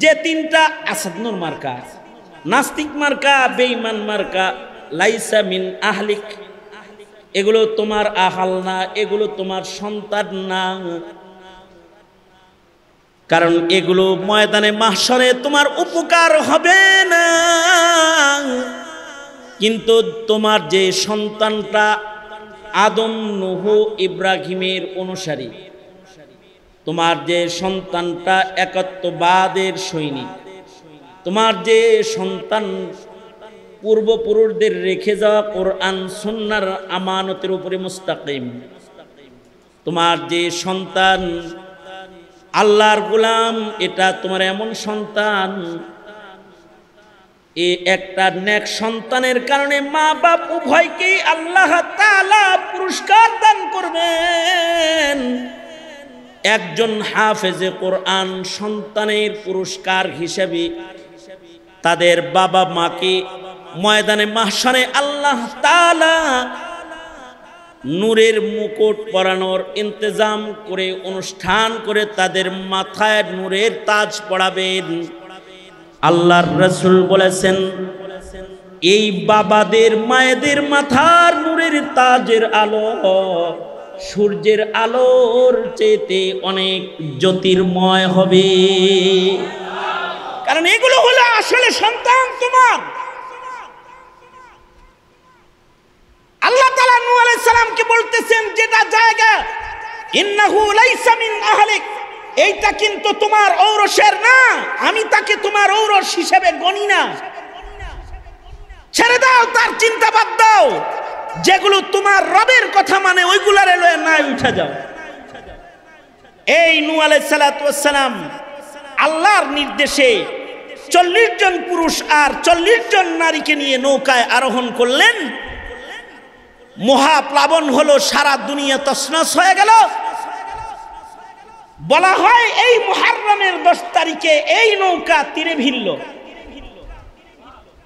A: যে 3টা আসাদনুর মার্কা, নাস্তিক মার্কা, বেঈমান মার্কা, লাইসা মিন আহলিক, এগুলো তোমার আহাল না, এগুলো তোমার সন্তান না। কারণ এগুলো ময়দানে মাহশরে তোমার উপকার হবে না। কিন্তু তোমার যে সন্তানটা আদম, নূহ, ইব্রাহিমের অনুসারী, তোমার যে সন্তানটা একাত্মবাদের সৈনিক, তোমার যে সন্তান পূর্বপুরুষদের রেখে যাওয়া কোরআন সুন্নাহর আমানতের উপরে মুস্তাকিম, তোমার যে সন্তান আল্লাহর গোলাম, এটা তোমার এমন সন্তান, এই একটা নেক সন্তানের কারণে মা বাপ উভয়কেই আল্লাহ তাআলা পুরস্কার দান করবেন। একজন হাফেজে কোরআন সন্তানের পুরস্কার হিসেবে তাদের বাবা মাকে ময়দানে মাহশরে আল্লাহ তাআলা নূরের মুকুট পরানোর ইন্তজাম করে, অনুষ্ঠান করে তাদের মাথায় নূরের তাজ পরাবেন। আল্লাহর রাসূল বলেছেন, এই বাবাদের মায়েদের মাথার নূরের তাজের আলো সূর্যের আলোর চেয়ে অনেক জ্যোতির্ময় হবে। কারণ এগুলো হলো আসলে সন্তান তোমার। আল্লাহ তাআলা নূহ আলাইহিস সালামকে বলতেছেন, যেটা জায়গা ইন্নাহু লাইসা মিন আহলিক, এইটা কিন্তু তোমার ঔরসের না, আমি তাকে তোমার ঔরস হিসেবে গণি না। ছেড়ে দাও, তার চিন্তা বাদ দাও। যেগুলো তোমার রবের কথা মানে, ওইগুলারে লয়ে না উঠে যাও। এই নূহ আলাইহিস সালাতু ওয়াস সালাম আল্লাহর নির্দেশে 40 জন পুরুষ আর 40 জন নারীকে নিয়ে নৌকায় আরোহণ করলেন। মহাপ্লাবন হলো, সারা দুনিয়া তছনছ হয়ে গেল। বলা হয় এই মুহররমের 10 তারিখে এই নৌকা তীরে ভিড়ল।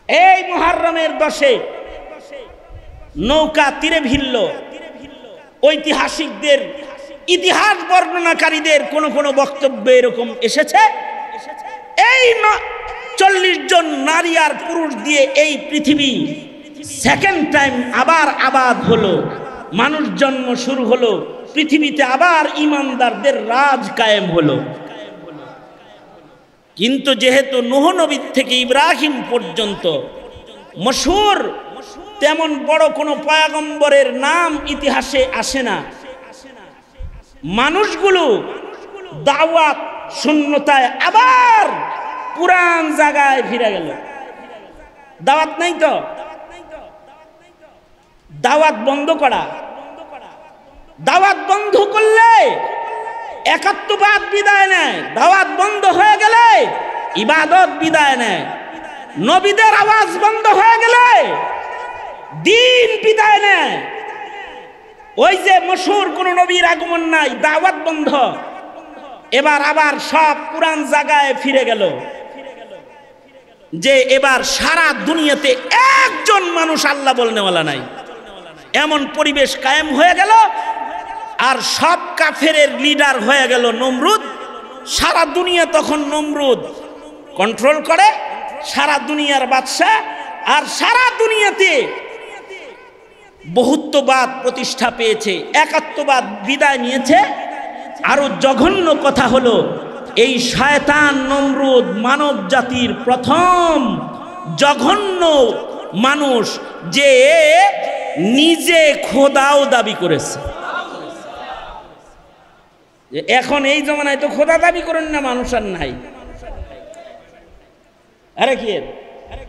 A: এই মুহররমের 10-এ নৌকা তীরে ভিড়ল। ঐতিহাসিকদের, ইতিহাস বর্ণনাকারীদের কোন বক্তব্য এরকম এসেছে, এই 40 জন নারী আর পুরুষ দিয়ে এই পৃথিবী সেকেন্ড টাইম আবার আবাদ হলো, মানুষ জন্ম শুরু হলো, পৃথিবীতে আবার ইমানদারদের রাজ কায়েম হলো। কিন্তু যেহেতু নূহ নবী থেকে ইব্রাহিম পর্যন্ত মশহুর তেমন বড় কোনো পয়গম্বরের নাম ইতিহাসে আসে না, মানুষগুলো দাওয়াত শূন্যতায় আবার পুরান জায়গায় ফিরে গেল। দাওয়াত নাই তো, দাওয়াত বন্ধ করা, দাওয়াত বন্ধ করলে একাত্মবাদ বিদায় নেয়, দাওয়াত বন্ধ হয়ে গেলে ইবাদত বিদায় নেয়, নবীদের আওয়াজ বন্ধ হয়ে গেলে দিন বিদায় নেয়। ওই যে মশহুর কোন নবীর আগমন নাই, দাওয়াত বন্ধ, এবার আবার সব পুরান জায়গায় ফিরে গেল। যে এবার সারা দুনিয়াতে একজন মানুষ আল্লাহ বলনেওয়ালা নাই, এমন পরিবেশ কায়েম হয়ে গেল। আর সব কাফেরের লিডার হয়ে গেল নমরুদ। সারা দুনিয়া তখন নমরুদ কন্ট্রোল করে, সারা দুনিয়ার বাদশা। আর সারা দুনিয়াতে বহুত্ববাদ প্রতিষ্ঠা পেয়েছে, একাত্মবাদ বিদায় নিয়েছে। আরো জঘন্য কথা হলো, এই শয়তান নমরুদ মানব জাতির প্রথম জঘন্য মানুষ যে নিজে খোদাও দাবি করেছে। এখন এই জমানায় তো খোদা দাবি করেন না মানুষ আর নাই। আরে কি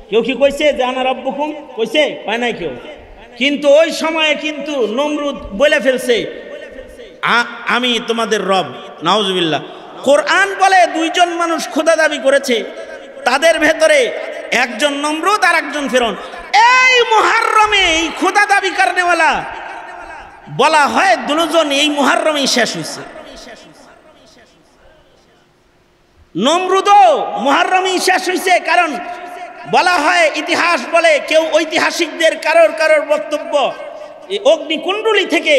A: কেউ কি কইছে যে আনা রব্বুকুম, কইছে? কয় নাই কেউ। কিন্তু ওই সময়ে কিন্তু নমরুদ বলে ফেলছে আমি তোমাদের রব। নাউজুবিল্লাহ। কোরআন বলে 2 জন মানুষ খোদা দাবি করেছে, তাদের ভেতরে একজন নমরুদ আর একজন ফিরআউন। এই মুহররমে এই খোদা দাবি করনেওয়ালা বলা হয় 2 জন এই মুহররমেই শেষ হয়েছে। নমরুদও মুহররমেই শেষ হয়েছে, কারণ বলা হয়, ইতিহাস বলে, কেউ ঐতিহাসিকদের কারোর বক্তব্য, অগ্নিকুণ্ডলী থেকে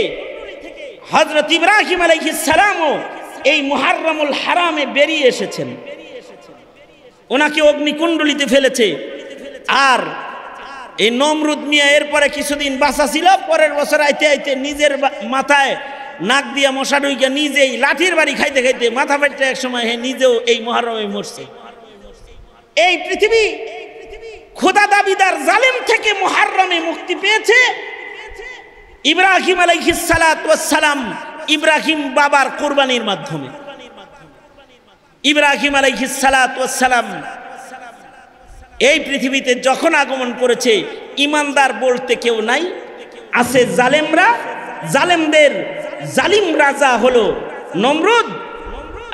A: হযরত ইব্রাহিম আলাইহিস সালামও এই মুহররমুল হারামে বেরিয়ে এসেছেন, ওনাকে অগ্নিকুণ্ডলীতে ফেলেছে। আর এই নমরুদ মিয়া এরপরে কিছুদিন বাঁচা ছিল, পরের বছর আইতে আইতে নিজের মাথায় নাক দিয়া মশা ঢুইকে নিজেই লাঠির বাড়ি খাইতে খাইতে মাথা ফাটতে এক সময় নিজেও এই মুহররমে মরছে। এই পৃথিবী খোদা দাবিদার জালিম থেকে মুহররমে মুক্তি পেয়েছে। ইব্রাহিম আলাইহিস সালাতু ওয়াস সালাম, ইব্রাহিম বাবার কুরবানির মাধ্যমে। ইব্রাহিম আলাইহিস সালাতু ওয়াস সালাম এই পৃথিবীতে যখন আগমন করেছে, ইমানদার বলতে কেউ নাই, আছে জালেমরা। জালেমদের জালিম রাজা হলো নমরুদ।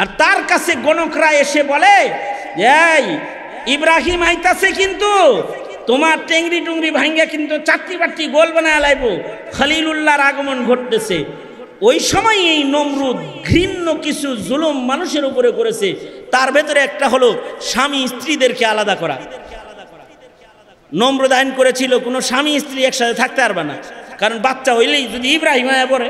A: আর তার কাছে গণকরা এসে বলে, এই ইব্রাহিম আইতাছে, কিন্তু তোমার টেংরি টুংরি ভাঙ্গা কিন্তু চারটি বাট্টি গোল বানায় লাইব, খলিলুল্লাহর আগমন ঘটতেছে। ওই সময় এই নমরুদ ঘৃণ্য কিছু জুলুম মানুষের উপরে করেছে। তার ভেতরে একটা হলো স্বামী স্ত্রীদেরকে আলাদা করা। নমরুদ আইন করেছিল কোনো স্বামী স্ত্রী একসাথে থাকতে পারবে না, কারণ বাচ্চা হইলেই যদি ইব্রাহিম আয়া পড়ে।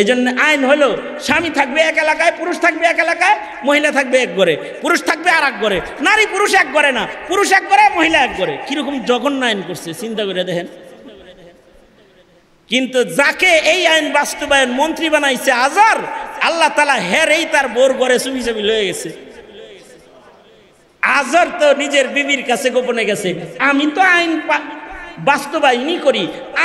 A: এই জন্য আইন হলো স্বামী থাকবে এক এলাকায়, পুরুষ থাকবে এক এলাকায়, মহিলা থাকবে এক ঘরে, পুরুষ থাকবে আর এক ঘরে। নারী পুরুষ এক ঘরে না, পুরুষ এক ঘরে, মহিলা এক ঘরে। কিরকম জঘন্য আইন করছে চিন্তা করে দেখেন। কিন্তু যাকে এই আইন বাস্তবায়ন মন্ত্রী বানাইছে আজর, আল্লাহ তাআলা হেরেই তার বোর ঘরে চুপি চুপি লয়ে গেছে। আজর তো নিজের বিবির কাছে গোপনে গেছে, আমি তো আইন বাস্তবায়নই করি,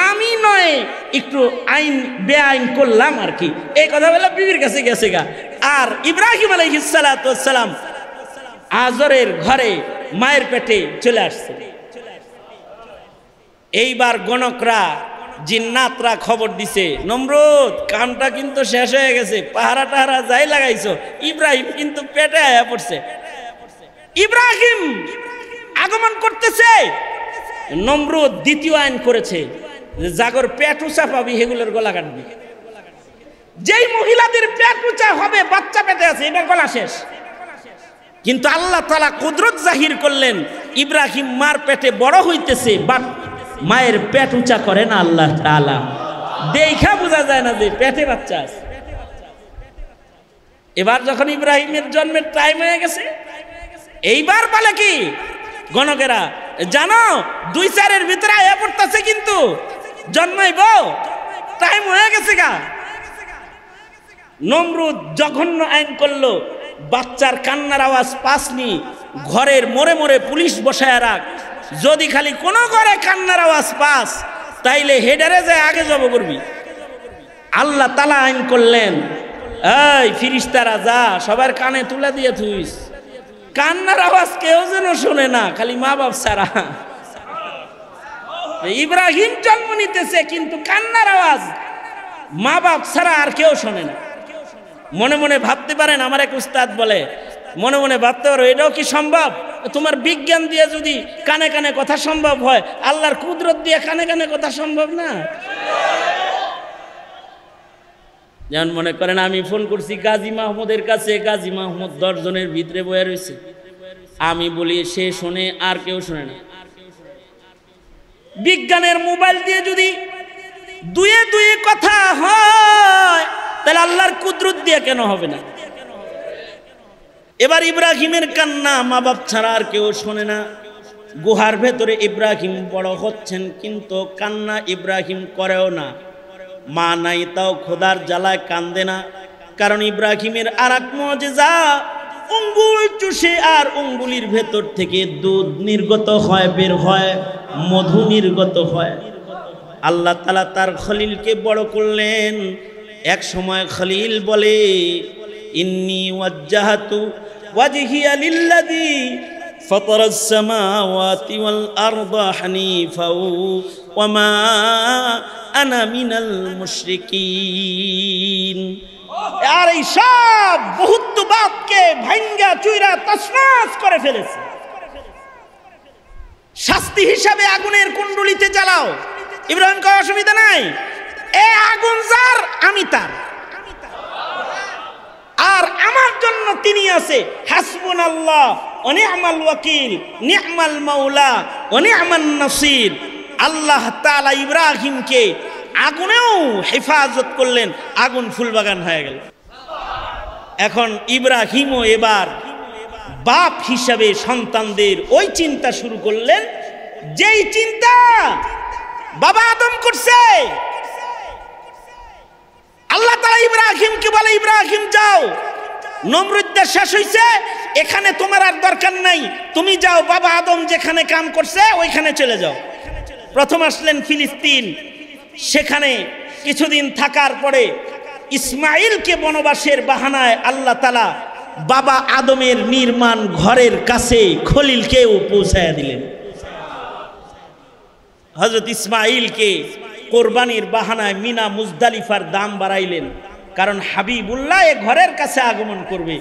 A: আমি নয় একটু আইন বেআইন করলাম আর কি, এই কথা বলে বিবির কাছে গেছে গা। আর ইব্রাহিম আলাইহিস সালাতু ওয়াস সালাম আজরের ঘরে মায়ের পেটে চলে আসছে। এইবার গণকরা জিন্নাতরা খবর দিছে, নমরুদ কামটা কিন্তু শেষ হয়ে গেছে, পাহারা টাহারা যাই লাগাইছো, ইব্রাহিম কিন্তু পেটে আয়া পড়ছে। ইব্রাহিম আগমন করতেছে। নমরুদ দ্বিতীয় আইন করেছে, জাগর পেট উঁচা পাবি সেগুলোর গলা কাটবি। যেই মহিলাদের পেট উঁচা হবে, বাচ্চা পেটে আছে, এটার গলা শেষ। কিন্তু আল্লাহ তাআলা কুদরত জাহির করলেন, ইব্রাহিম মার পেটে বড় হইতেছে, বাট মায়ের পেট উঁচা করে না আল্লাহ তাআলা। দেখা বোঝা যায় না যে পেটে বাচ্চা আছে। এবার যখন ইব্রাহিমের জন্মের টাইম হয়ে গেছে, এইবার বলে কি গণকেরা, জানো 2-4 ভিতরে আয়া পড়তেছে, কিন্তু জন্মাইব টাইম হয়ে গেছে গা। নমরুদ জঘন্য আইন করলো, বাচ্চার কান্নার আওয়াজ পাসনি, ঘরের মোড়ে মোড়ে পুলিশ বসায় রাখ, যদি খালি কোনো ঘরে কান্নার আওয়াজ পাস তাইলে হেডারে যায় আগে জব করবি। আল্লাহ তাআলা আইন করলেন, এই ফিরিস্তারা যা সবার কানে তুলে দিয়ে থুইস, কান্নার আওয়াজ কেউ যেন শোনে না, খালি মা বাপ ছাড়া। ইব্রাহিম জন্ম নিতেছে কিন্তু কান্নার আওয়াজ মা বাপ ছাড়া আর কেউ শোনে না। মনে মনে ভাবতে পারেন, আমার এক উস্তাদ বলে, মনে মনে ভাবতে পারো এটাও কি সম্ভব? তোমার বিজ্ঞান দিয়ে যদি কানে কানে কথা সম্ভব হয়, আল্লাহর কুদরত দিয়ে কানে কানে কথা সম্ভব না? যেমন মনে করেন আমি ফোন করছি গাজী মাহমুদের কাছে, গাজী মাহমুদ 10 জনের ভিতরে বয়ে রয়েছে, আমি বলি সে শোনে আর কেউ শোনে না। বিজ্ঞানের মোবাইল দিয়ে যদি দুয়ে দুয়ে কথা হয় তাহলে আল্লাহর কুদরত দিয়ে কেন হবে না? এবার ইব্রাহিমের কান্না মা বাপ ছাড়া আর কেউ শোনে না। গুহার ভেতরে ইব্রাহিম বড় হচ্ছেন, কিন্তু কান্না ইব্রাহিম করেও না। মা নাই তাও খোদার জ্বালায় কান্দে না, কারণ ইব্রাহিমের আর এক মুজিজা, আঙ্গুল চুষে আর আঙ্গুলির ভেতর থেকে দুধ নির্গত হয়, বের হয়, মধু নির্গত হয়। আল্লাহ তাআলা তার খলিলকে বড় করলেন। এক সময় খলিল বলে, ইন্নী ওয়াজ্জাহাতু ওয়াজহিয়া লিল্লাযী ফাতারাস সামাওয়াতি ওয়াল আরদা হানিফাও ওয়া মা আনা মিনাল মুশরিকিন। আর এই সব বহুত্ববাদকে ভাঙ্গা চুইরা তছনছ করে ফেলেছে। শাস্তি হিসাবে আগুনের কুণ্ডলিতে জ্বালাও। ইব্রাহিম কয় অসুবিধা নাই, এ আগুন যার আমি তার, আর আমার জন্য তিনি আছে। হাসবুনাল্লাহ ওয়া নি'মাল ওয়াকিল, নি'মাল মাওলা ওয়া নি'মান নাসির। আল্লাহ তাআলা ইব্রাহিমকে আগুনেও হেফাজত করলেন, আগুন ফুলবাগান হয়ে গেল। এখন ইব্রাহিমও এবার বাপ হিসাবে সন্তানদের ওই চিন্তা শুরু করলেন, যেই চিন্তা বাবা আদম করছে। আল্লাহ তাআলা ইব্রাহিমকে বলে, ইব্রাহিম যাও, নমরুদদের শেষ হইছে, এখানে তোমার আর দরকার নাই, তুমি যাও, বাবা আদম যেখানে কাম করছে ওইখানে চলে যাও। প্রথম আসলেন ফিলিস্তিন, সেখানে কিছুদিন থাকার পরে ইসমাইলকে বনবাসের বাহানায় আল্লাহ তাআলা বাবা আদমের নির্মাণ ঘরের কাছে খলিলকেও পৌঁছায়া দিলেন। হযরত ইসমাইলকে কোরবানির বাহানায় মিনা মুজদালিফার দাম বাড়াইলেন, কারণ হাবিবুল্লাহ এ ঘরের কাছে আগমন করবে,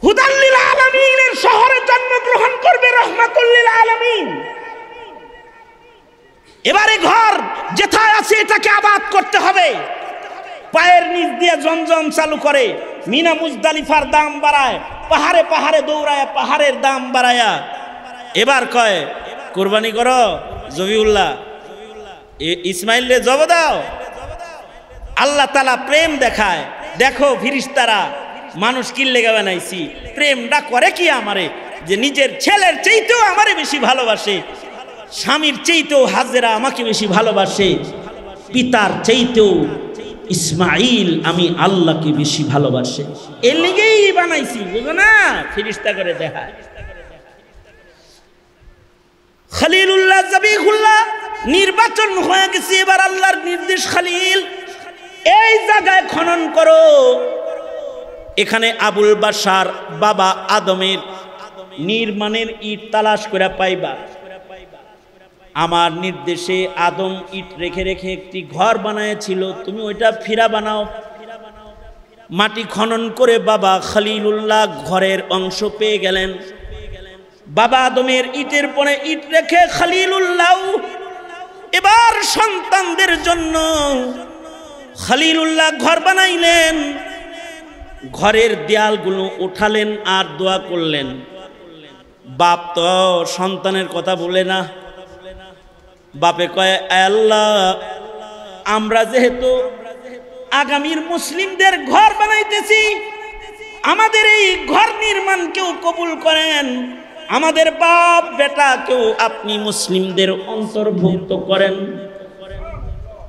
A: হুদাল লিল আলামিনের শহরে জন্মগ্রহণ করবে, রাহমাতুল লিল আলামিন। এবারে ঘর যেথায় আছে এটাকে আবাদ করতে হবে। পায়ের নিচ দিয়ে জমজম চালু করে, মিনা মুজদালিফার দাম বাড়ায়, পাহাড়ে পাহাড়ে দৌড়ায়, পাহাড়ের দাম বাড়ায়া এবার কয় কুরবানি করো জবিউল্লাহ, ইসমাইল রে জব দাও। আল্লাহ তাআলা প্রেম দেখায়, দেখো ফিরিস্তারা মানুষ কি লেগে বানাইছি, প্রেমটা করে কি আমারে, যে নিজের ছেলের চাইতেও আমারে বেশি ভালোবাসে, স্বামীর চাইতেও হাজেরা আমাকে বেশি ভালোবাসে, পিতার চাইতেও ইসমাইল আমি আল্লাহকে বেশি ভালোবাসে, এর লেগেই বানাইছি, বুঝো না? ফিরিস্তা করে দেখায়। খলিলুল্লাহ জাবিহুল্লাহ নির্বাচন হয়ে গেছে, এবার আল্লাহর নির্দেশ, খলিল এই জায়গায় খনন করো, এখানে আবুল বাশার বাবা আদমের নির্মাণের ইট তালাশ করে পাইবা। আমার নির্দেশে আদম ইট রেখে রেখে একটি ঘর বানায়েছিল, তুমি ওইটা ফিরা বানাও। মাটি খনন করে বাবা খলিলুল্লাহ ঘরের অংশ পেয়ে গেলেন। বাবা আদমের ইটের পরে ইট রেখে খলিলুল্লাহ এবার সন্তানদের জন্য খলিলুল্লাহ ঘর বানাইলেন। ঘরের দেয়ালগুলো উঠালেন আর দোয়া করলেন। বাপ তো সন্তানের কথা বলে না, বাপে কয় আল্লাহ আমরা যেহেতু আগামীর মুসলিমদের ঘর বানাইতেছি, আমাদের এই ঘর নির্মাণকেও কবুল করেন, আমাদের বাপ বেটাকেও আপনি মুসলিমদের অন্তর্ভুক্ত করেন।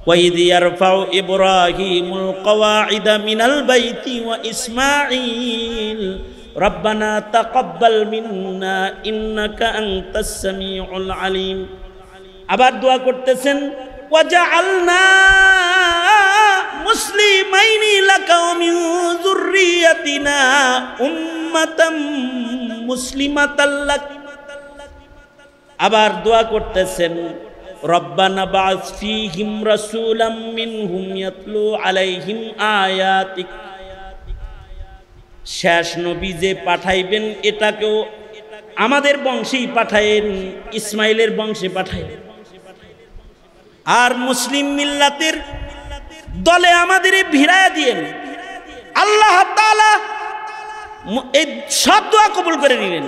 A: وَإِذْ يَرْفَعُ إِبْرَاهِيمُ الْقَوَاعِدَ مِنَ الْبَيْتِ وَإِسْمَاعِيلُ رَبَّنَا تَقَبَّلْ مِنَّا إِنَّكَ أَنْتَ السَّمِيعُ الْعَلِيمُ। আবার দোয়া করতেছেন وَجَعَلْنَا مُسْلِمَيْنِ لَكَ وَمِنْ ذُرِّيَّتِنَا أُمَّةً مُسْلِمَةً لَكَ। আবার দোয়া করতেছেন রব্বানা বা'আস ফীহিম রাসূলাম মিনহুম ইয়াতলু আলাইহিম আয়াতিক। শেষ নবী যে পাঠাইবেন এটাকেও আমাদের বংশেই পাঠায়েন, ইসমাইলের বংশে পাঠাইবেন। আর মুসলিম মিল্লাতের দলে আমাদের ভিড়ায়া দিয়েন। আল্লাহ তাআলা এই সব দোয়া কবুল করে নিলেন,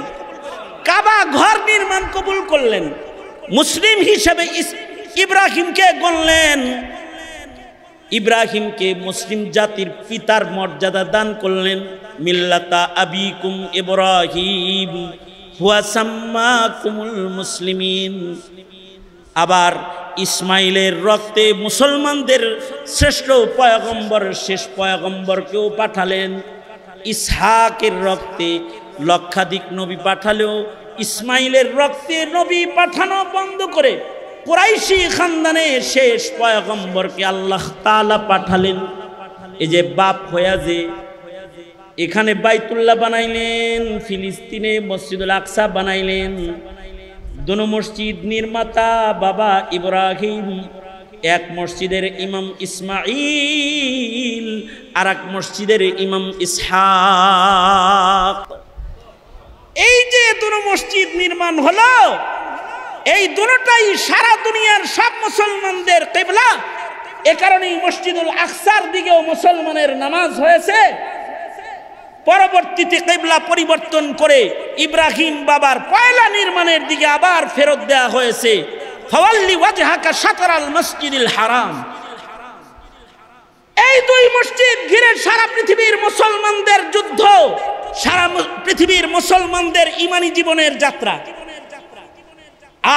A: কাবা ঘর নির্মাণ কবুল করলেন, মুসলিম হিসেবে ইব্রাহিমকে গণলেন, ইব্রাহিমকে মুসলিম জাতির পিতার মর্যাদা দান করলেন। মিল্লাতা আবিকুম ইব্রাহিম হুয়া সাম্মাকুমুল মুসলিমিন। আবার ইসমাইলের রক্তে মুসলমানদের শ্রেষ্ঠ পয়গম্বর, শেষ পয়গম্বরকেও পাঠালেন। ইসহাকের রক্তে লক্ষাধিক নবী পাঠালেও ইসমাইলের রক্তে নবী পাঠানো বন্ধ করে কুরাইশি খানদানে শেষ পয়গম্বরকে আল্লাহ তাআলা পাঠালেন। এই যে বাপ হইয়া যে এখানে বাইতুল্লাহ বানাইলেন, ফিলিস্তিনে মসজিদুল আকসা বানাইলেন, দুনো মসজিদ নির্মাতা বাবা ইব্রাহিম, এক মসজিদের ইমাম ইসমাইল, আর এক মসজিদের ইমাম ইসহাক। এই যে দুটো মসজিদ নির্মাণ হলো, এই দুটোটাই সারা দুনিয়ার সব মুসলমানদের কিবলা। এ কারণেই মসজিদুল আকসার দিকেও মুসলমানের নামাজ হয়েছে। পরবর্তীতে কিবলা পরিবর্তন করে ইব্রাহিম বাবার পয়লা নির্মাণের দিকে আবার ফেরত দেওয়া হয়েছে। ফাওয়াল্লি ওয়াজহাকা শাতরাল মসজিদিল হারাম। এই দুই মসজিদ ঘিরে সারা পৃথিবীর মুসলমানদের যুদ্ধ, সারা পৃথিবীর মুসলমানদের ঈমানি জীবনের যাত্রা।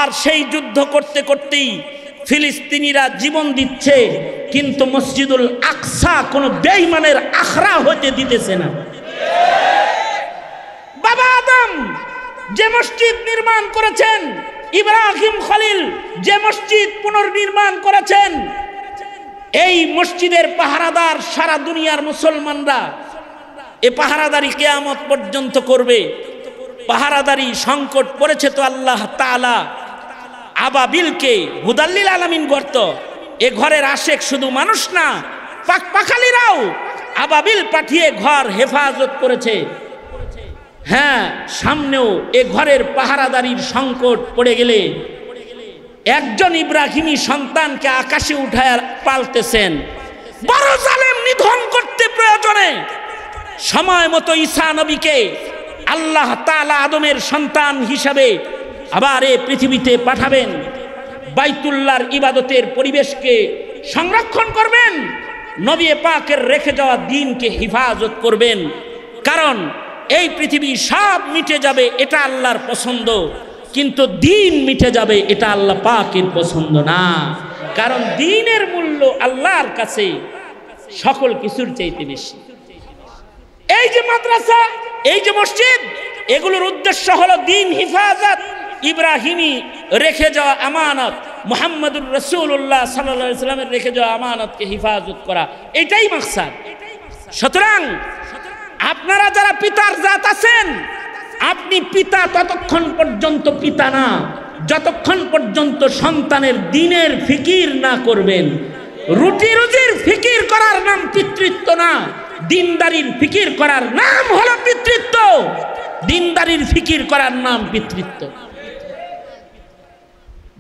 A: আর সেই যুদ্ধ করতে করতেই ফিলিস্তিনিরা জীবন দিচ্ছে, কিন্তু মসজিদুল আকসা কোনো বেঈমানের আখড়া হতে দিতেছে না। বাবা আদম যে মসজিদ নির্মাণ করেছেন, ইব্রাহিম খলিল যে মসজিদ পুনর্নির্মাণ করেছেন, এই মসজিদের পাহারাদার সারা দুনিয়ার মুসলমানরা। এ পাহারাদারি কিয়ামত পর্যন্ত করবে। পাহারাদারি সংকট পড়েছে তো আল্লাহ তাআলা আবাবিলকে হুদাল্লিল আলামিন গর্ত। এ ঘরের আশেক শুধু মানুষ না, পাখালিরাও আবাবিল পাঠিয়ে ঘর হেফাজত করেছে। হ্যাঁ, সামনেও এ ঘরের পাহারাদারির সংকট পড়ে গেলে একজন ইব্রাহিমী সন্তানকে আকাশে উঠায় পালতেছেন। বড় জালেম নিধন করতে প্রয়োজনে সময় মতো ঈসা নবীকে আল্লাহ তাআলা আদমের সন্তান হিসাবে আবার এ পৃথিবীতে পাঠাবেন। বাইতুল্লাহর ইবাদতের পরিবেশকে সংরক্ষণ করবেন, নবী পাকের রেখে যাওয়া দ্বীনকে হিফাজত করবেন। কারণ এই পৃথিবী সব মিটে যাবে, এটা আল্লাহর পছন্দ, কিন্তু দ্বীন মিটে যাবে, এটা আল্লাহ পাকের পছন্দ না। কারণ দ্বীনের মূল্য আল্লাহর কাছে সকল কিছুর চাইতে বেশি। এই যে মাদ্রাসা, এই যে মসজিদ, এগুলোর উদ্দেশ্য হলো দ্বীন হিফাজত, ইব্রাহিমী রেখে যাওয়া আমানত, মুহাম্মদুর রাসূলুল্লাহ সাল্লাল্লাহু আলাইহি ওয়াসাল্লামের রেখে যাওয়া আমানতকে হিফাজত করা, এটাই মাকসাদ। সুতরাং আপনারা যারা পিতার জাত আছেন, আপনি পিতা ততক্ষণ পর্যন্ত পিতা না যতক্ষণ পর্যন্ত সন্তানের দ্বীনের ফিকির না করবেন। রুটি রুজির ফিকির করার নাম পিতৃত্ব না, দ্বীনদারির ফিকির করার নাম হলো পিতৃত্ব। দ্বীনদারির ফিকির করার নাম পিতৃত্ব।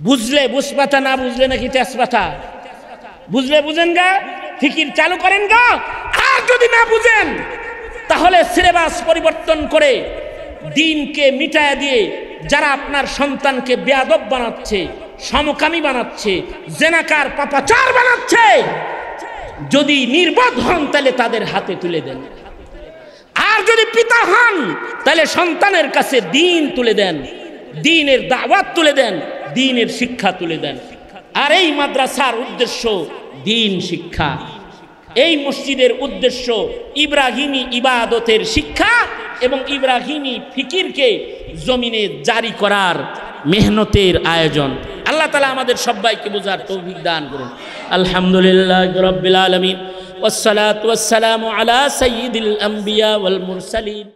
A: বুঝলে বুঝপাতা, না বুঝলে নাকি তেজপাতা। বুঝলে বুঝেন গা, ফিকির চালু করেন গা। আর যদি না বুঝেন তাহলে সিলেবাস পরিবর্তন করে দ্বীনকে মিটায়া দিয়ে যারা আপনার সন্তানকে বেয়াদব বানাচ্ছে, সমকামী বানাচ্ছে, জেনাকার পাপাচার বানাচ্ছে। যদি নির্বোধ হন তাহলে তাদের হাতে তুলে দেন, আর যদি পিতা হন তাহলে সন্তানের কাছে দ্বীন তুলে দেন, দ্বীনের দাওয়াত তুলে দেন, দ্বীনের শিক্ষা তুলে দেন। আর এই মাদ্রাসার উদ্দেশ্য দ্বীন শিক্ষা, এই মসজিদের উদ্দেশ্য ইব্রাহিমী ইবাদতের শিক্ষা এবং ইব্রাহিমী ফিকিরকে জমিনে জারি করার মেহনতের আয়োজন। আল্লাহ তাআলা আমাদের সবাইকে বোঝার তৌফিক দান করুন। আলহামদুলিল্লাহ রাব্বিল আলামিন, ওয়াসসালাতু ওয়াসসালামু আলা সাইয়্যিদিল আম্বিয়া ওয়াল মুরসালিন।